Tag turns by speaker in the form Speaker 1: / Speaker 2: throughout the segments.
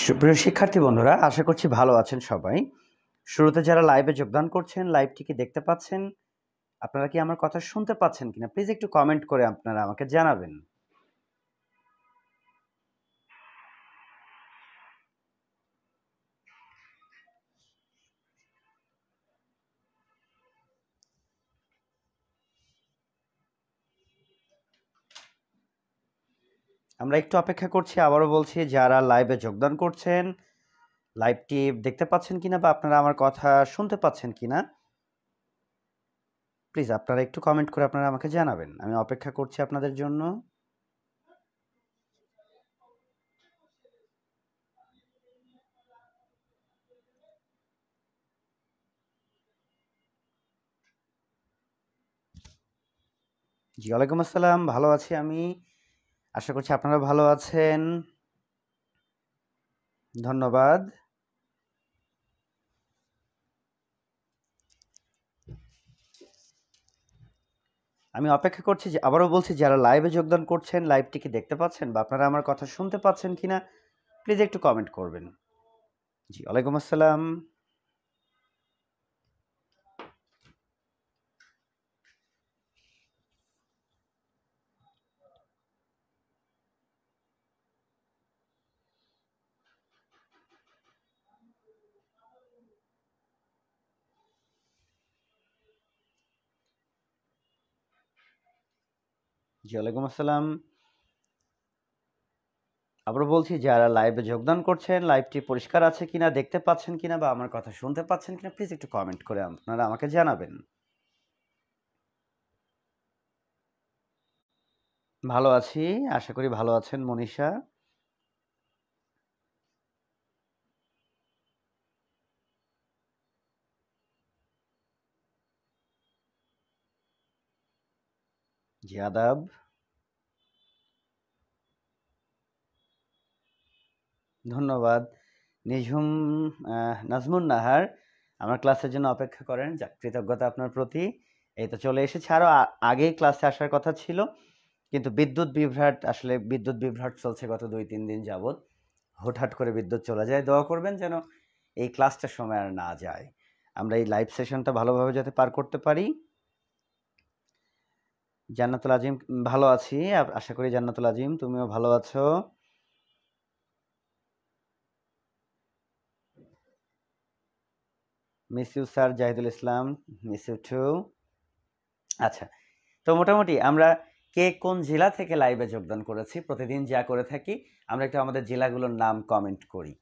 Speaker 1: সুপ্রিয় শিক্ষার্থী বন্ধুরা, আশা করছি ভালো আছেন সবাই। শুরুতে যারা লাইভে যোগদান করছেন, লাইভটি কি দেখতে পাচ্ছেন? আপনারা কি আমার কথা শুনতে পাচ্ছেন কিনা প্লিজ একটু কমেন্ট করে আপনারা আমাকে জানাবেন। আমরা একটু অপেক্ষা করছি, আবারও বলছি যারা লাইভে যোগদান করছেন, লাইভটি দেখতে পাচ্ছেন কিনা বা আপনারা আমার কথা শুনতে পাচ্ছেন কিনা প্লিজ আপনারা একটু কমেন্ট করে আপনারা আমাকে জানাবেন। আমি অপেক্ষা করছি আপনাদের জন্য। জি, ওয়ালাইকুম আসসালাম। ভালো আছি আমি, আশা করছি আপনারা ভালো আছেন। ধন্যবাদ। আমি অপেক্ষা করছি, যে আবারও বলছি যারা লাইভে যোগদান করছেন, লাইভটি কি দেখতে পাচ্ছেন বা আপনারা আমার কথা শুনতে পাচ্ছেন কিনা প্লিজ একটু কমেন্ট করবেন। জি, ওয়ালাইকুম আসসালাম। জি, ওয়ালাইকুম আসসালাম। আবারও বলছি যারা লাইভে যোগদান করছেন, লাইভটি পরিষ্কার আছে কিনা, দেখতে পাচ্ছেন কিনা বা আমার কথা শুনতে পাচ্ছেন কিনা প্লিজ একটু কমেন্ট করে আপনারা আমাকে জানাবেন। ভালো আছি, আশা করি ভালো আছেন মনীষা। জি, আদাব। ধন্যবাদ। নিঝুম নাজমুন নাহার আমার ক্লাসের জন্য অপেক্ষা করেন, যাক কৃতজ্ঞতা আপনার প্রতি। এই তো চলে এসেছে, আরও আগেই ক্লাসে আসার কথা ছিল, কিন্তু বিদ্যুৎ বিভ্রাট চলছে গত 2-3 দিন যাবৎ। হুটহাট করে বিদ্যুৎ চলে যায়। দোয়া করবেন যেন এই ক্লাসটার সময় আর না যায়, আমরা এই লাইভ সেশনটা ভালোভাবে যাতে পার করতে পারি। জান্নাতুল আজিম, ভালো আছি, আশা করি জান্নাতুল আজিম তুমিও ভালো আছো। Miss you sir Jahidul Islam, miss you too. আচ্ছা, তো মোটামুটি আমরা কে কোন জেলা থেকে লাইভে যোগদান করেছি, প্রতিদিন যা করে থাকি আমরা একটু আমাদের জেলাগুলোর নাম কমেন্ট করি।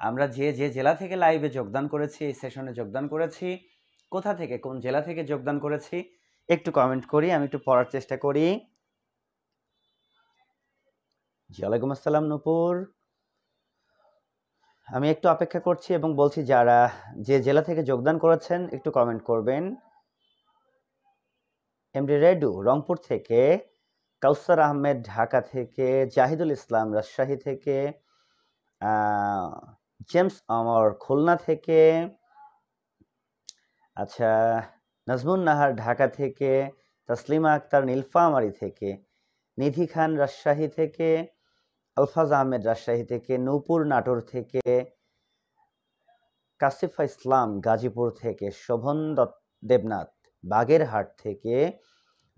Speaker 1: আমরা যে যে জেলা থেকে লাইভে যোগদান করেছি, এই সেশনে যোগদান করেছি, কোথা থেকে কোন জেলা থেকে যোগদান করেছি একটু কমেন্ট করি, আমি একটু পড়ার চেষ্টা করি। জি, ওয়ালাইকুম আসসালাম নূপুর। আমি একটু অপেক্ষা করছি এবং বলছি যারা যে জেলা থেকে যোগদান করেছেন একটু কমেন্ট করবেন। এমডি রেডু রংপুর থেকে, কাউসার আহমেদ ঢাকা থেকে, জাহিদুল ইসলাম রাজশাহী থেকে, জেমস আমর খুলনা থেকে, আচ্ছা নাজমুন নাহার ঢাকা থেকে, তসলিমা আক্তার নীলফামারী থেকে, নিধি খান রাজশাহী থেকে, আলফাজ আহমেদ রাজশাহী থেকে, নূপুর নাটোর থেকে, কাসিফা ইসলাম গাজীপুর থেকে, শোভন দেবনাথ বাগেরহাট থেকে,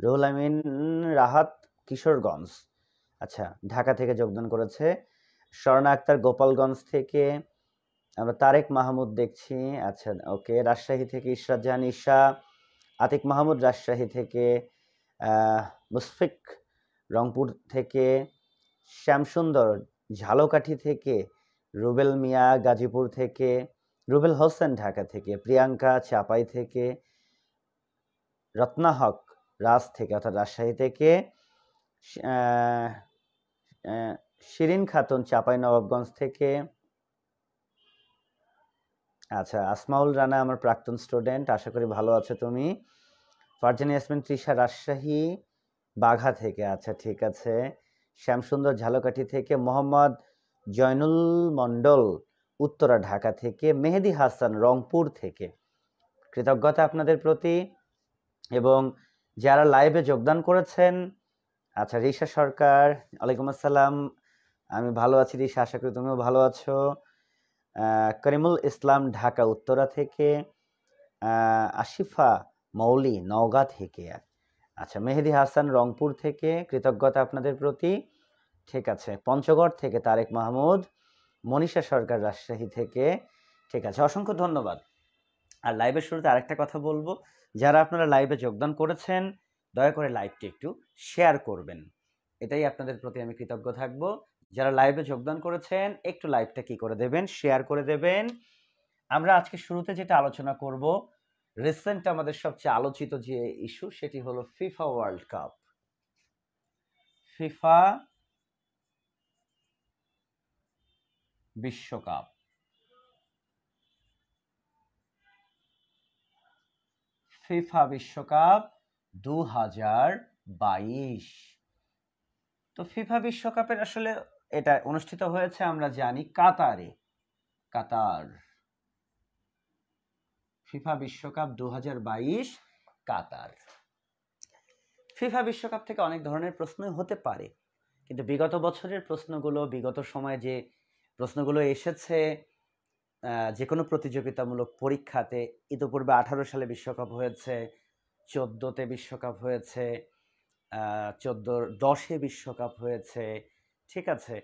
Speaker 1: রুহুল আমিন রাহাত কিশোরগঞ্জ, আচ্ছা ঢাকা থেকে যোগদান করেছে, স্বর্ণা আক্তার গোপালগঞ্জ থেকে, আমরা তারেক মাহমুদ দেখছি, আচ্ছা ওকে, রাজশাহী থেকে ইশরাত জাহান ঈশা, আতিক মাহমুদ রাজশাহী থেকে, মুশফিক রংপুর থেকে, শ্যামসুন্দর ঝালকাঠি থেকে, রুবেল মিয়া গাজীপুর থেকে, রুবেল হোসেন ঢাকা থেকে, প্রিয়াঙ্কা চাপাই থেকে, রত্না হক রাজ থেকে অর্থাৎ রাজশাহী থেকে, শিরিন খাতুন চাঁপাইনবাবগঞ্জ থেকে, আচ্ছা আসমাউল রানা আমার প্রাক্তন স্টুডেন্ট, আশা করি ভালো আছো তুমি। ফারজানা ইয়াসমিন তৃষা রাজশাহী বাঘা থেকে, আচ্ছা ঠিক আছে। শ্যামসুন্দর ঝালকাঠি থেকে, মোহাম্মদ জয়নুল মণ্ডল উত্তরা ঢাকা থেকে, মেহেদি হাসান রংপুর থেকে, কৃতজ্ঞতা আপনাদের প্রতি। এবং যারা লাইভে যোগদান করেছেন, আচ্ছা রিশা সরকার, ওয়ালাইকুম আসসালাম, আমি ভালো আছি রিশা, আশা করি তুমিও ভালো আছো। করিমুল ইসলাম ঢাকা উত্তরা থেকে, আশিফা মৌলি নওগাঁ থেকে, আচ্ছা মেহেদি হাসান রংপুর থেকে, কৃতজ্ঞতা আপনাদের প্রতি। ঠিক আছে, পঞ্চগড় থেকে তারেক মাহমুদ, মনীষা সরকার রাজশাহী থেকে। ঠিক আছে, অসংখ্য ধন্যবাদ। আর লাইভের শুরুতে আরেকটা কথা বলবো, যারা আপনারা লাইভে যোগদান করেছেন দয়া করে লাইভটি একটু শেয়ার করবেন, এটাই আপনাদের প্রতি আমি কৃতজ্ঞ থাকবো। যারা লাইভে যোগদান করেছেন একটু লাইভটা কি করে দেবেন, শেয়ার করে দেবেন। আমরা আজকে শুরুতে যেটা আলোচনা করব, রিসেন্ট আমাদের সবচেয়ে আলোচিত যে ইস্যু সেটি হলো ফিফা ওয়ার্ল্ড কাপ। ফিফা বিশ্বকাপ, ফিফা বিশ্বকাপ 2022। তো ফিফা বিশ্বকাপের আসলে এটা অনুষ্ঠিত হয়েছে আমরা জানি কাতারে, কাতার। ফিফা বিশ্বকাপ 2022 কাতার। ফিফা বিশ্বকাপ থেকে অনেক ধরনের প্রশ্ন হতে পারে, কিন্তু বিগত বছরের প্রশ্নগুলো, বিগত সময়ে যে প্রশ্নগুলো এসেছে যে কোনো প্রতিযোগিতামূলক পরীক্ষাতে, ইতিপূর্বে 18 সালে বিশ্বকাপ হয়েছে, 14তে বিশ্বকাপ হয়েছে, 10-এ বিশ্বকাপ হয়েছে, ঠিক আছে,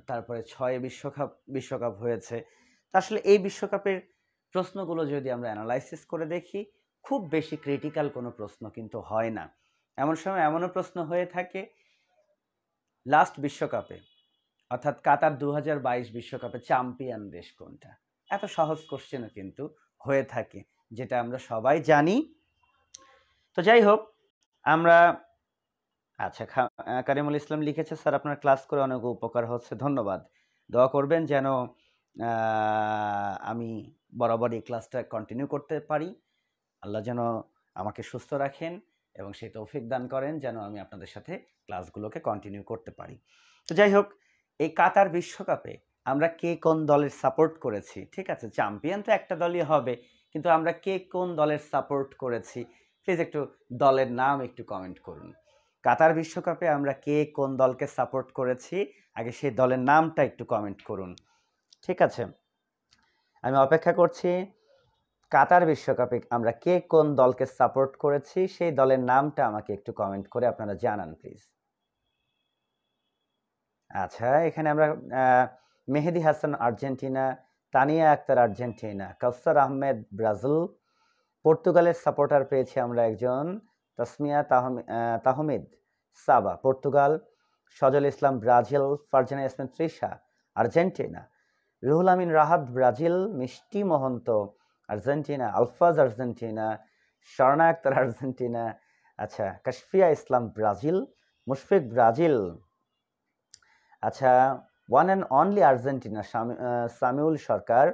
Speaker 1: তারপরে 6-এ বিশ্বকাপ হয়েছে। আসলে এই বিশ্বকাপের প্রশ্নগুলো যদি আমরা অ্যানালাইসিস করে দেখি, খুব বেশি ক্রিটিক্যাল কোনো প্রশ্ন কিন্তু হয় না। এমন সময় এমনও প্রশ্ন হয়ে থাকে লাস্ট বিশ্বকাপে, অর্থাৎ কাতার 2022 বিশ্বকাপে চ্যাম্পিয়ন দেশ কোনটা, এত সহজ কোশ্চেনও কিন্তু হয়ে থাকে, যেটা আমরা সবাই জানি। তো যাই হোক, আমরা আচ্ছা কারিমুল ইসলাম লিখেছে, স্যার আপনার ক্লাস করে অনেক উপকার হচ্ছে, ধন্যবাদ। দোয়া করবেন যেন আমি বরাবর এই ক্লাসটা কন্টিনিউ করতে পারি, আল্লাহ যেন আমাকে সুস্থ রাখেন এবং সেই তৌফিক দান করেন যেন আমি আপনাদের সাথে ক্লাসগুলোকে কন্টিনিউ করতে পারি। তো যাই হোক, এই কাতার বিশ্বকাপে আমরা কে কোন দলের সাপোর্ট করেছি, ঠিক আছে, চ্যাম্পিয়ন তো একটা দলই হবে, কিন্তু আমরা কে কোন দলের সাপোর্ট করেছি, প্লিজ একটু দলের নাম একটু কমেন্ট করুন। কাতার বিশ্বকাপে আমরা কে কোন দলকে সাপোর্ট করেছি, আগে সেই দলের নামটা একটু কমেন্ট করুন, ঠিক আছে। আমি অপেক্ষা করছি। কাতার বিশ্বকাপে আমরা কে কোন দলকে সাপোর্ট করেছি সেই দলের নামটা আমাকে একটু কমেন্ট করে আপনারা জানান প্লিজ। আচ্ছা, এখানে আমরা Mehedi Hasan Argentina, Tania Akter Argentina, Kawsar Ahmed Brazil, পর্তুগালের সাপোর্টার পেয়েছি আমরা একজন, Tasmia Tahmid Saba Portugal, Sajal Islam Brazil, Farzana Yasmin Trisha Argentina, Ruhul Amin Rahat Brazil, Mishti Mohanta Argentina, Alfaz Argentina, Swarna Akter Argentina, আচ্ছা কাশফিয়া ইসলাম ব্রাজিল, মুশফিক ব্রাজিল, আচ্ছা one and only Argentina Samiul Sarkar,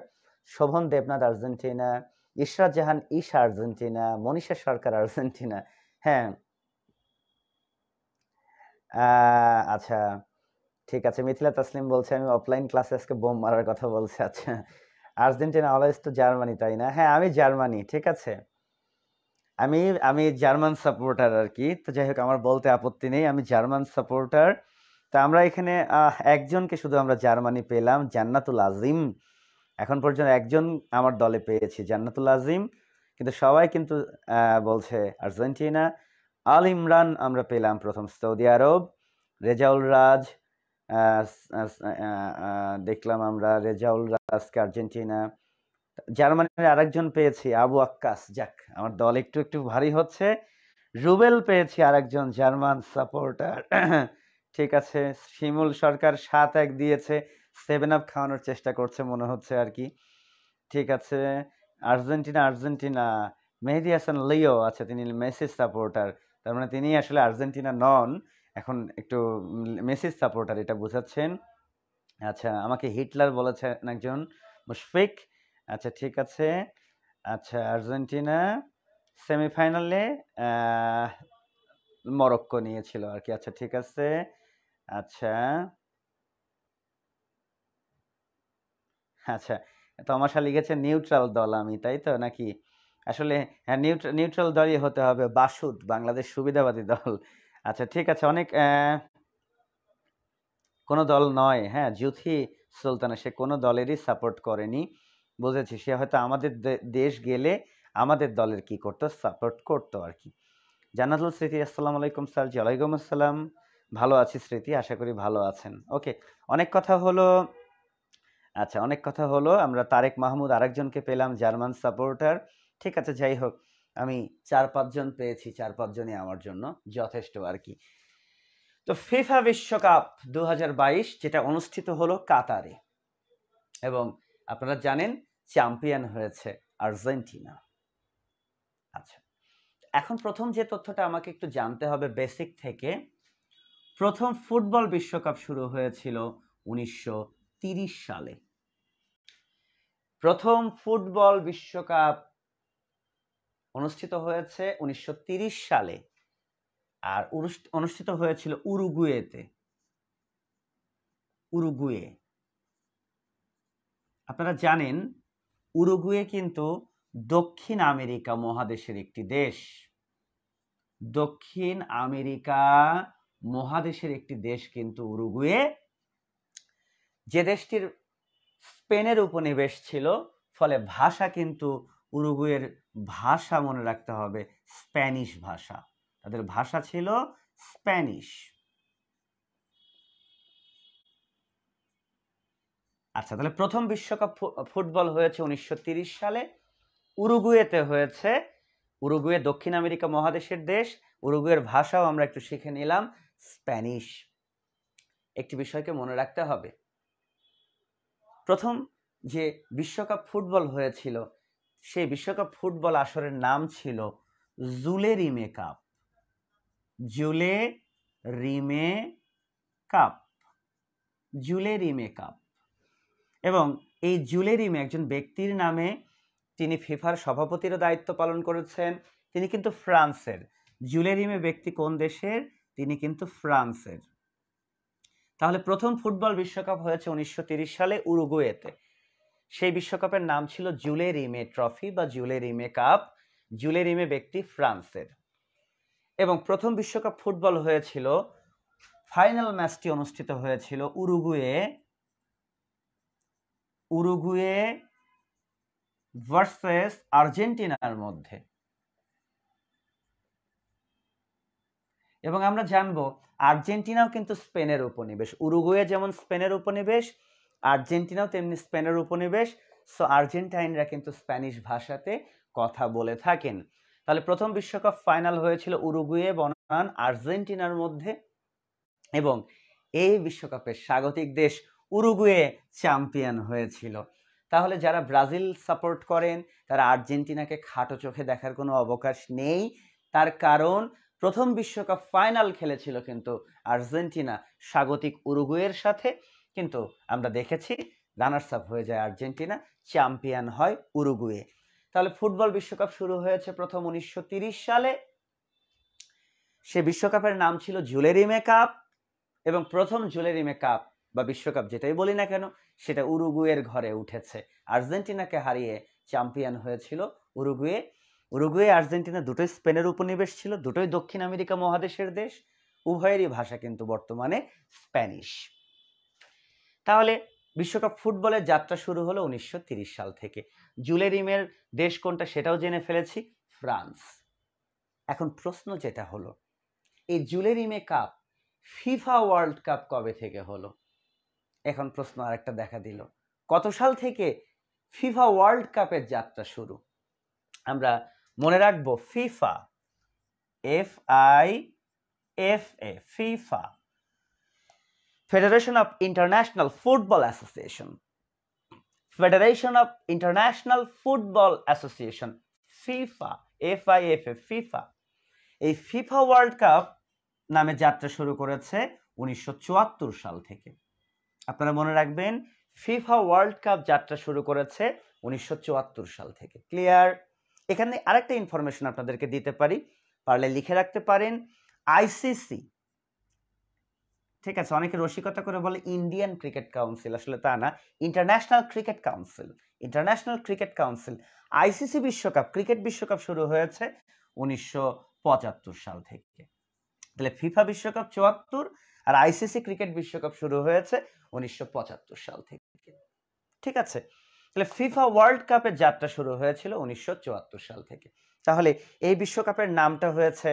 Speaker 1: Shovon Debnath Argentina, Ishrat Jahan Isha Argentina, Manisha Sarkar Argentina. হ্যাঁ, আচ্ছা ঠিক আছে, মিথিলা তাসলিম বলছে আমি অফলাইন ক্লাসে আজকে বোম মারার কথা বলছে। আচ্ছা, আর্জেন্টিনা অলওয়েজ তো জার্মানি, তাই না? হ্যাঁ, আমি জার্মানি, ঠিক আছে, আমি আমি জার্মান সাপোর্টার আর কি। তো যাই হোক, আমার বলতে আপত্তি নেই, আমি জার্মান সাপোর্টার। তা আমরা এখানে একজনকে শুধু আমরা জার্মানি পেলাম, জান্নাতুল আজিম। এখন পর্যন্ত একজন আমার দলে পেয়েছি, জান্নাতুল আজিম, কিন্তু সবাই কিন্তু বলছে আর্জেন্টিনা। আল ইমরান আমরা পেলাম প্রথম সৌদি আরব, রেজাউল রাজ দেখলাম আমরা রেজাউল রাজকে আর্জেন্টিনা। জার্মানির আরেকজন পেয়েছি আবু আক্কাস, যাক আমার দল একটু একটু ভারী হচ্ছে। রুবেল পেয়েছি আরেকজন জার্মান সাপোর্টার, ঠিক আছে। শিমুল সরকার 7-1 দিয়েছে, 7 আপ খাওয়ানোর চেষ্টা করছে মনে হচ্ছে আর কি, ঠিক আছে। আর্জেন্টিনা মেহেদি হাসান লিও, আচ্ছা তিনি মেসির সাপোর্টার, তার মানে তিনি আসলে আর্জেন্টিনা নন, এখন একটু মেসির সাপোর্টার এটা বোঝাচ্ছেন। আচ্ছা, আমাকে হিটলার বলেছেন একজন, মুশফিক, আচ্ছা ঠিক আছে। আচ্ছা, আর্জেন্টিনা সেমিফাইনালে মরক্কো নিয়েছিল আর কি, আচ্ছা ঠিক আছে। আচ্ছা আচ্ছা, তমাশা লিখেছে নিউট্রাল দল আমি, তাই তো নাকি? আসলে হ্যাঁ, নিউট্রাল দলই হতে হবে, বাসুদ বাংলাদেশ সুবিধাবাদী দল। আচ্ছা ঠিক আছে, অনেক কোনো দল নয়। হ্যাঁ, জুথি সুলতানা সে কোনো দলেরই সাপোর্ট করেনি। বুঝেছি, সে হয়তো আমাদের দেশ গেলে আমাদের দলের কি করতো, সাপোর্ট করতো আর কি। জান্নাতুল স্মৃতি, আসসালামু আলাইকুম স্যার। জি ওয়ালাইকুম আসসালাম। ভালো আছি স্মৃতি, আশা করি ভালো আছেন। ওকে, অনেক কথা হলো। আচ্ছা, অনেক কথা হলো। আমরা তারেক মাহমুদ আরেকজনকে পেলাম, জার্মান সাপোর্টার। ঠিক আছে, যাই হোক, আমি 4-5 জন পেয়েছি, 4-5 জনই আমার জন্য যথেষ্ট আর কি। তো ফিফা বিশ্বকাপ 2022 যেটা অনুষ্ঠিত হলো কাতারে, এবং আপনারা জানেন চ্যাম্পিয়ন হয়েছে আর্জেন্টিনা। আচ্ছা, এখন প্রথম যে তথ্যটা আমাকে একটু জানতে হবে বেসিক থেকে, প্রথম ফুটবল বিশ্বকাপ শুরু হয়েছিল 1930 সালে। প্রথম ফুটবল বিশ্বকাপ অনুষ্ঠিত হয়েছে 1930 সালে, আর অনুষ্ঠিত হয়েছিল উরুগুয়েতে। উরুগুয়ে, আপনারা জানেন উরুগুয়ে কিন্তু দক্ষিণ আমেরিকা মহাদেশের একটি দেশ। দক্ষিণ আমেরিকা মহাদেশের একটি দেশ কিন্তু উরুগুয়ে, যে দেশটির স্পেনের উপনিবেশ ছিল, ফলে ভাষা কিন্তু উরুগুয়ের ভাষা মনে রাখতে হবে স্প্যানিশ ভাষা। তাদের ভাষা ছিল স্প্যানিশ। আচ্ছা, তাহলে প্রথম বিশ্বকাপ ফুটবল হয়েছে 1930 সালে, উরুগুয়েতে হয়েছে। উরুগুয়ে দক্ষিণ আমেরিকা মহাদেশের দেশ। উরুগুয়ের ভাষাও আমরা একটু শিখে নিলাম, স্প্যানিশ। একটি বিষয়কে মনে রাখতে হবে, প্রথম যে বিশ্বকাপ ফুটবল হয়েছিল সেই বিশ্বকাপ ফুটবল আসরের নাম ছিল Jules Rimet Cup. Jules Rimet Cup, Jules Rimet Cup. এবং এই জুলে রিমে একজন ব্যক্তির নামে, তিনি ফিফার সভাপতিরও দায়িত্ব পালন করেছেন। তিনি কিন্তু ফ্রান্সের। জুলে রিমে ব্যক্তি কোন দেশের? তিনি কিন্তু ফ্রান্সের। তাহলে প্রথম ফুটবল বিশ্বকাপ হয়েছে 1930 সালে উরুগুয়েতে। সেই বিশ্বকাপের নাম ছিল জুলে রিমে ট্রফি বা জুলে রিমে কাপ। জুলে রিমে ব্যক্তি ফ্রান্সের। এবং প্রথম বিশ্বকাপ ফুটবল হয়েছিল, ফাইনাল ম্যাচটি অনুষ্ঠিত হয়েছিল উরুগুয়ে ভার্সেস আর্জেন্টিনার মধ্যে। এবং আমরা জানবো আর্জেন্টিনাও কিন্তু স্পেনের উপনিবেশ। উরুগুয়ে যেমন স্পেনের উপনিবেশ, আর্জেন্টিনাও তেমনি স্পেনের উপনিবেশ। সো আর্জেন্টাইনরা কিন্তু স্প্যানিশ ভাষাতে কথা বলে থাকেন। তাহলে প্রথম বিশ্বকাপ ফাইনাল হয়েছিল উরুগুয়ে বনাম আর্জেন্টিনার মধ্যে, এবং এই বিশ্বকাপের স্বাগতিক দেশ উরুগুয়ে চ্যাম্পিয়ন হয়েছিল। তাহলে যারা ব্রাজিল সাপোর্ট করেন তারা আর্জেন্টিনাকে খাটো চোখে দেখার কোনো অবকাশ নেই। তার কারণ প্রথম বিশ্বকাপ ফাইনাল খেলেছিল কিন্তু আর্জেন্টিনা স্বাগতিক উরুগুয়ের সাথে, কিন্তু আমরা দেখেছি রানার্স আপ হয়ে যায় আর্জেন্টিনা, চ্যাম্পিয়ন হয় উরুগুয়ে। তাহলে ফুটবল বিশ্বকাপ শুরু হয়েছে প্রথম 1930 সালে। সে বিশ্বকাপের নাম ছিল জুলে রিমে কাপ, এবং প্রথম জুলে রিমে কাপ বা বিশ্বকাপ যেটাই বলি না কেন, সেটা উরুগুয়ের ঘরে উঠেছে। আর্জেন্টিনাকে হারিয়ে চ্যাম্পিয়ন হয়েছিল উরুগুয়ে। উরুগুয়ে আর্জেন্টিনা দুটোই স্পেনের উপনিবেশ ছিল, দুটোই দক্ষিণ আমেরিকা মহাদেশের দেশ, উভয়েরই ভাষা কিন্তু বর্তমানে স্প্যানিশ। তাহলে বিশ্বকাপ ফুটবলের যাত্রা শুরু হলো 1930 সাল থেকে। জুলে রিমের দেশ কোনটা সেটাও জেনে ফেলেছি, ফ্রান্স। এখন প্রশ্ন যেটা হলো, এই জুলে Rimet cup FIFA world cup কবে থেকে হলো? এখন প্রশ্ন আরেকটা দেখা দিল, কত সাল থেকে ফিফা ওয়ার্ল্ড কাপের যাত্রা শুরু? আমরা মনে রাখবো FIFA, FIFA, FIFA, federation of international football association. Federation of international football association, FIFA, FIFA, FIFA. এই ফিফা ওয়ার্ল্ড কাপ নামে যাত্রা শুরু করেছে 1974 সাল থেকে। আপনারা মনে রাখবেন ফিফা ওয়ার্ল্ড কাপ যাত্রা শুরু করেছে 1974 সাল থেকে। ক্লিয়ার? এখানে আরেকটা ইনফরমেশন আপনাদেরকে দিতে পারি, পারলে লিখে রাখতে পারেন। আইসিসি, ঠিক আছে, অনেকে রসিকতা করে বলে ইন্ডিয়ান ক্রিকেট কাউন্সিল, আসলে তা না, international cricket council. International cricket council, ICC বিশ্বকাপ, ক্রিকেট বিশ্বকাপ শুরু হয়েছে 1975 সাল থেকে। তাহলে ফিফা বিশ্বকাপ 74 আর আইসিসি ক্রিকেট বিশ্বকাপ শুরু হয়েছে 1975 সাল থেকে। ঠিক আছে, তাহলে ফিফা ওয়ার্ল্ড কাপের যাত্রা শুরু হয়েছিল 1974 সাল থেকে। তাহলে এই বিশ্বকাপের নামটা হয়েছে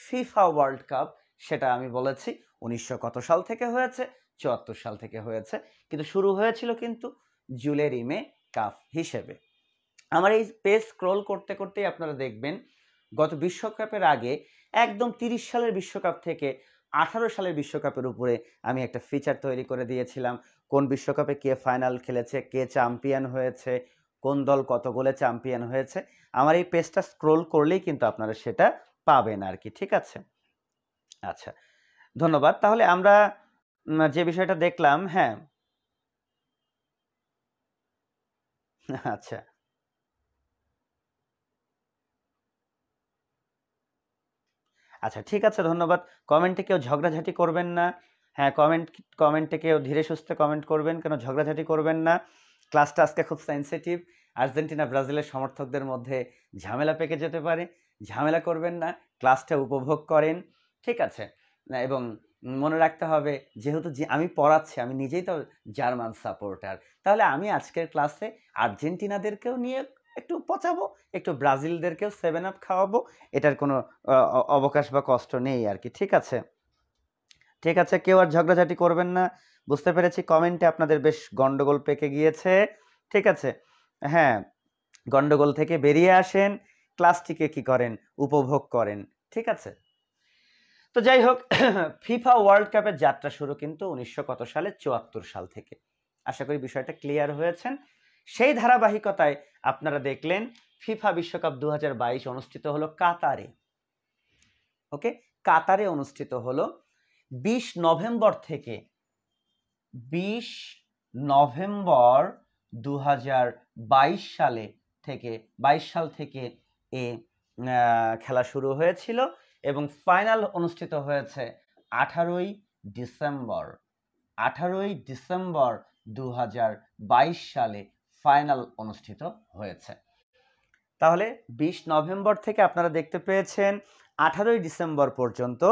Speaker 1: ফিফা ওয়ার্ল্ড কাপ, সেটা আমি বলেছি 1900 কত সাল থেকে হয়েছে, 74 সাল থেকে হয়েছে, কিন্তু শুরু হয়েছিল কিন্তু জুলে রিমে কাপ হিসেবে। আমার এই পেজ স্ক্রল করতে করতেই আপনারা দেখবেন গত বিশ্বকাপের আগে একদম 30 সালের বিশ্বকাপ থেকে 18 সালের বিশ্বকাপের উপরে আমি একটা ফিচার তৈরি করে দিয়েছিলাম, কোন বিশ্বকাপে কে ফাইনাল খেলেছে, কে চ্যাম্পিয়ন হয়েছে, কোন দল কত গোলে চ্যাম্পিয়ন হয়েছে। আমার এই পেজটা স্ক্রল করলেই কিন্তু আপনারা সেটা পাবেন আর কি। ঠিক আছে, আচ্ছা ধন্যবাদ। তাহলে আমরা যে বিষয়টা দেখলাম, হ্যাঁ আচ্ছা আচ্ছা ঠিক আছে, ধন্যবাদ। কমেন্টে কেউ ঝগড়াঝাটি করবেন না। হ্যাঁ, কমেন্টে কেউ ধীরে সুস্থে কমেন্ট করবেন, কেন ঝগড়াঝাটি করবেন না। ক্লাসটা আজকে খুব সেন্সিটিভ, আর্জেন্টিনা ব্রাজিলের সমর্থকদের মধ্যে ঝামেলা পেকে যেতে পারে, ঝামেলা করবেন না, ক্লাসটা উপভোগ করেন। ঠিক আছে, এবং মনে রাখতে হবে যেহেতু আমি পড়াচ্ছি, আমি নিজেই তো জার্মান সাপোর্টার, তাহলে আমি আজকের ক্লাসে আর্জেন্টিনাদেরকেও নিয়ে একটু পচাবো, একটু ব্রাজিলদেরকেও 7 আপ খাওয়াবো, এটার কোনো অবকাশ বা কষ্ট নেই আর কি। ঠিক আছে, ঠিক আছে, কেউ আর ঝগড়াঝাটি করবেন না, বুঝতে পেরেছি। কমেন্টে আপনাদের বেশ গন্ডগোল পেকে গিয়েছে। ঠিক আছে, হ্যাঁ, গন্ডগোল থেকে বেরিয়ে আসেন, ক্লাসটিকে কি করেন, উপভোগ করেন। ঠিক আছে, তো যাই হোক, ফিফা ওয়ার্ল্ড কাপের যাত্রা শুরু কিন্তু 1900 কত সালে, 74 সাল থেকে। আশা করি বিষয়টা ক্লিয়ার হয়েছেন। সেই ধারাবাহিকতায় আপনারা দেখলেন ফিফা বিশ্বকাপ 2022 অনুষ্ঠিত হলো কাতারে। ওকে, কাতারে অনুষ্ঠিত হলো 20 নভেম্বর থেকে 20 নভেম্বর 2022 সালে থেকে 22 সাল থেকে এ খেলা শুরু হয়েছিল এবং ফাইনাল অনুষ্ঠিত হয়েছে 18ই ডিসেম্বর। 18ই ডিসেম্বর 2022 সালে ফাইনাল অনুষ্ঠিত হয়েছে। তাহলে 20 নভেম্বর থেকে আপনারা দেখতে পেয়েছেন 18ই ডিসেম্বর পর্যন্ত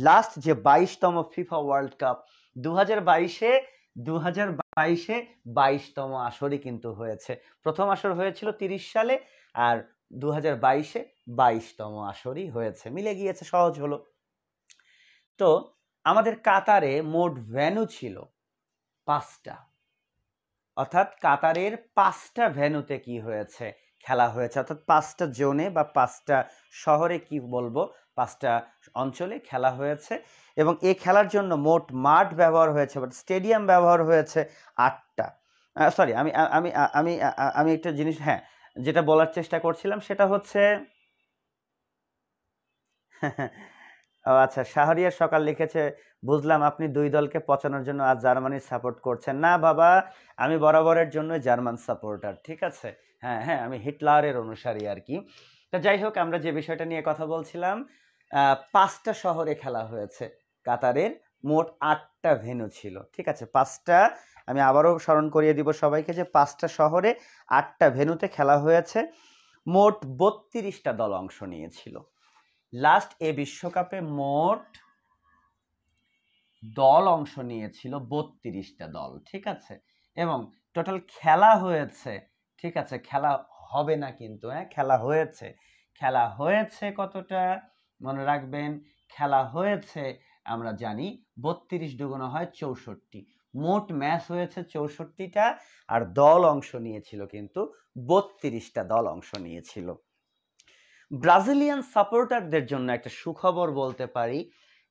Speaker 1: লাস্ট যে 22তম ফিফা ওয়ার্ল্ড কাপ 2022-এ 22তম আসরই কিন্তু হয়েছে। প্রথম আসর হয়েছিল 30 সালে, আর 2022-এ 22তম আসরই হয়েছে, মিলে গিয়েছে, সহজ হলো। তো আমাদের কাতারে মোট ভেন্যু ছিল 5টা, অর্থাৎ কাতারের 5টা ভেন্যুতে কি হয়েছে, খেলা হয়েছে, অর্থাৎ 5টা জোনে বা 5টা শহরে, কি বলবো, 5টা অঞ্চলে খেলা হয়েছে। এবং এই খেলার জন্য মোট মাঠ ব্যবহার হয়েছে, স্টেডিয়াম ব্যবহার হয়েছে 8টা। সরি, আমি আমি আমি আমি একটা জিনিস, হ্যাঁ, যেটা বলার চেষ্টা করছিলাম সেটা হচ্ছে ও আচ্ছা, শাহরিয়ার সকাল লিখেছে, বুঝলাম আপনি দুই দলকে পচানোর জন্য আজ জার্মানির সাপোর্ট করছেন। না বাবা, আমি বরাবরের জন্য জার্মান সাপোর্টার। ঠিক আছে, হ্যাঁ হ্যাঁ, আমি হিটলারের অনুসারী আর কি। তো যাই হোক, আমরা যে বিষয়টা নিয়ে কথা বলছিলাম, 5টা শহরে খেলা হয়েছে। কাতারের মোট 8টা ভেন্যু ছিল। ঠিক আছে, 5টা, আমি আবারও স্মরণ করিয়ে দিব সবাইকে যে 5টা শহরে 8টা ভেন্যুতে খেলা হয়েছে। মোট 32টা দল অংশ নিয়েছিল। লাস্ট এ বিশ্বকাপে মোট দল অংশ নিয়েছিল 32টা দল। ঠিক আছে, এবং টোটাল খেলা হয়েছে, ঠিক আছে, খেলা হবে না কিন্তু, হ্যাঁ, খেলা হয়েছে কতটা মনে রাখবেন, খেলা হয়েছে আমরা জানি 32 দুগুণ হয় 64, মোট ম্যাচ হয়েছে 64টা, আর দল অংশ নিয়েছিল কিন্তু 32টা দল অংশ নিয়েছিল। ব্রাজিলিয়ান সাপোর্টারদের জন্য একটা সুখবর বলতে পারি,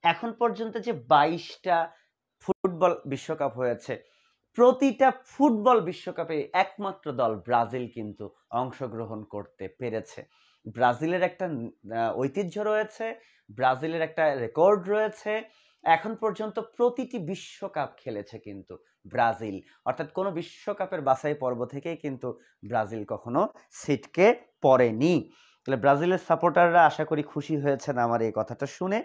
Speaker 1: এখন পর্যন্ত যে 22টা ফুটবল বিশ্বকাপ হয়েছে, প্রতিটা ফুটবল বিশ্বকাপে একমাত্র দল ব্রাজিল কিন্তু অংশগ্রহণ করতে পেরেছে। ব্রাজিলের একটা ঐতিহ্য রয়েছে, ব্রাজিলের একটা রেকর্ড রয়েছে, এখন পর্যন্ত প্রতিটি বিশ্বকাপ খেলেছে কিন্তু ব্রাজিল, অর্থাৎ কোনো বিশ্বকাপের বাছাই পর্ব থেকেই কিন্তু ব্রাজিল কখনো ছিটকে পড়েনি। তাহলে ব্রাজিলের সাপোর্টাররা আশা করি খুশি হয়েছেন আমার এই কথাটা শুনে।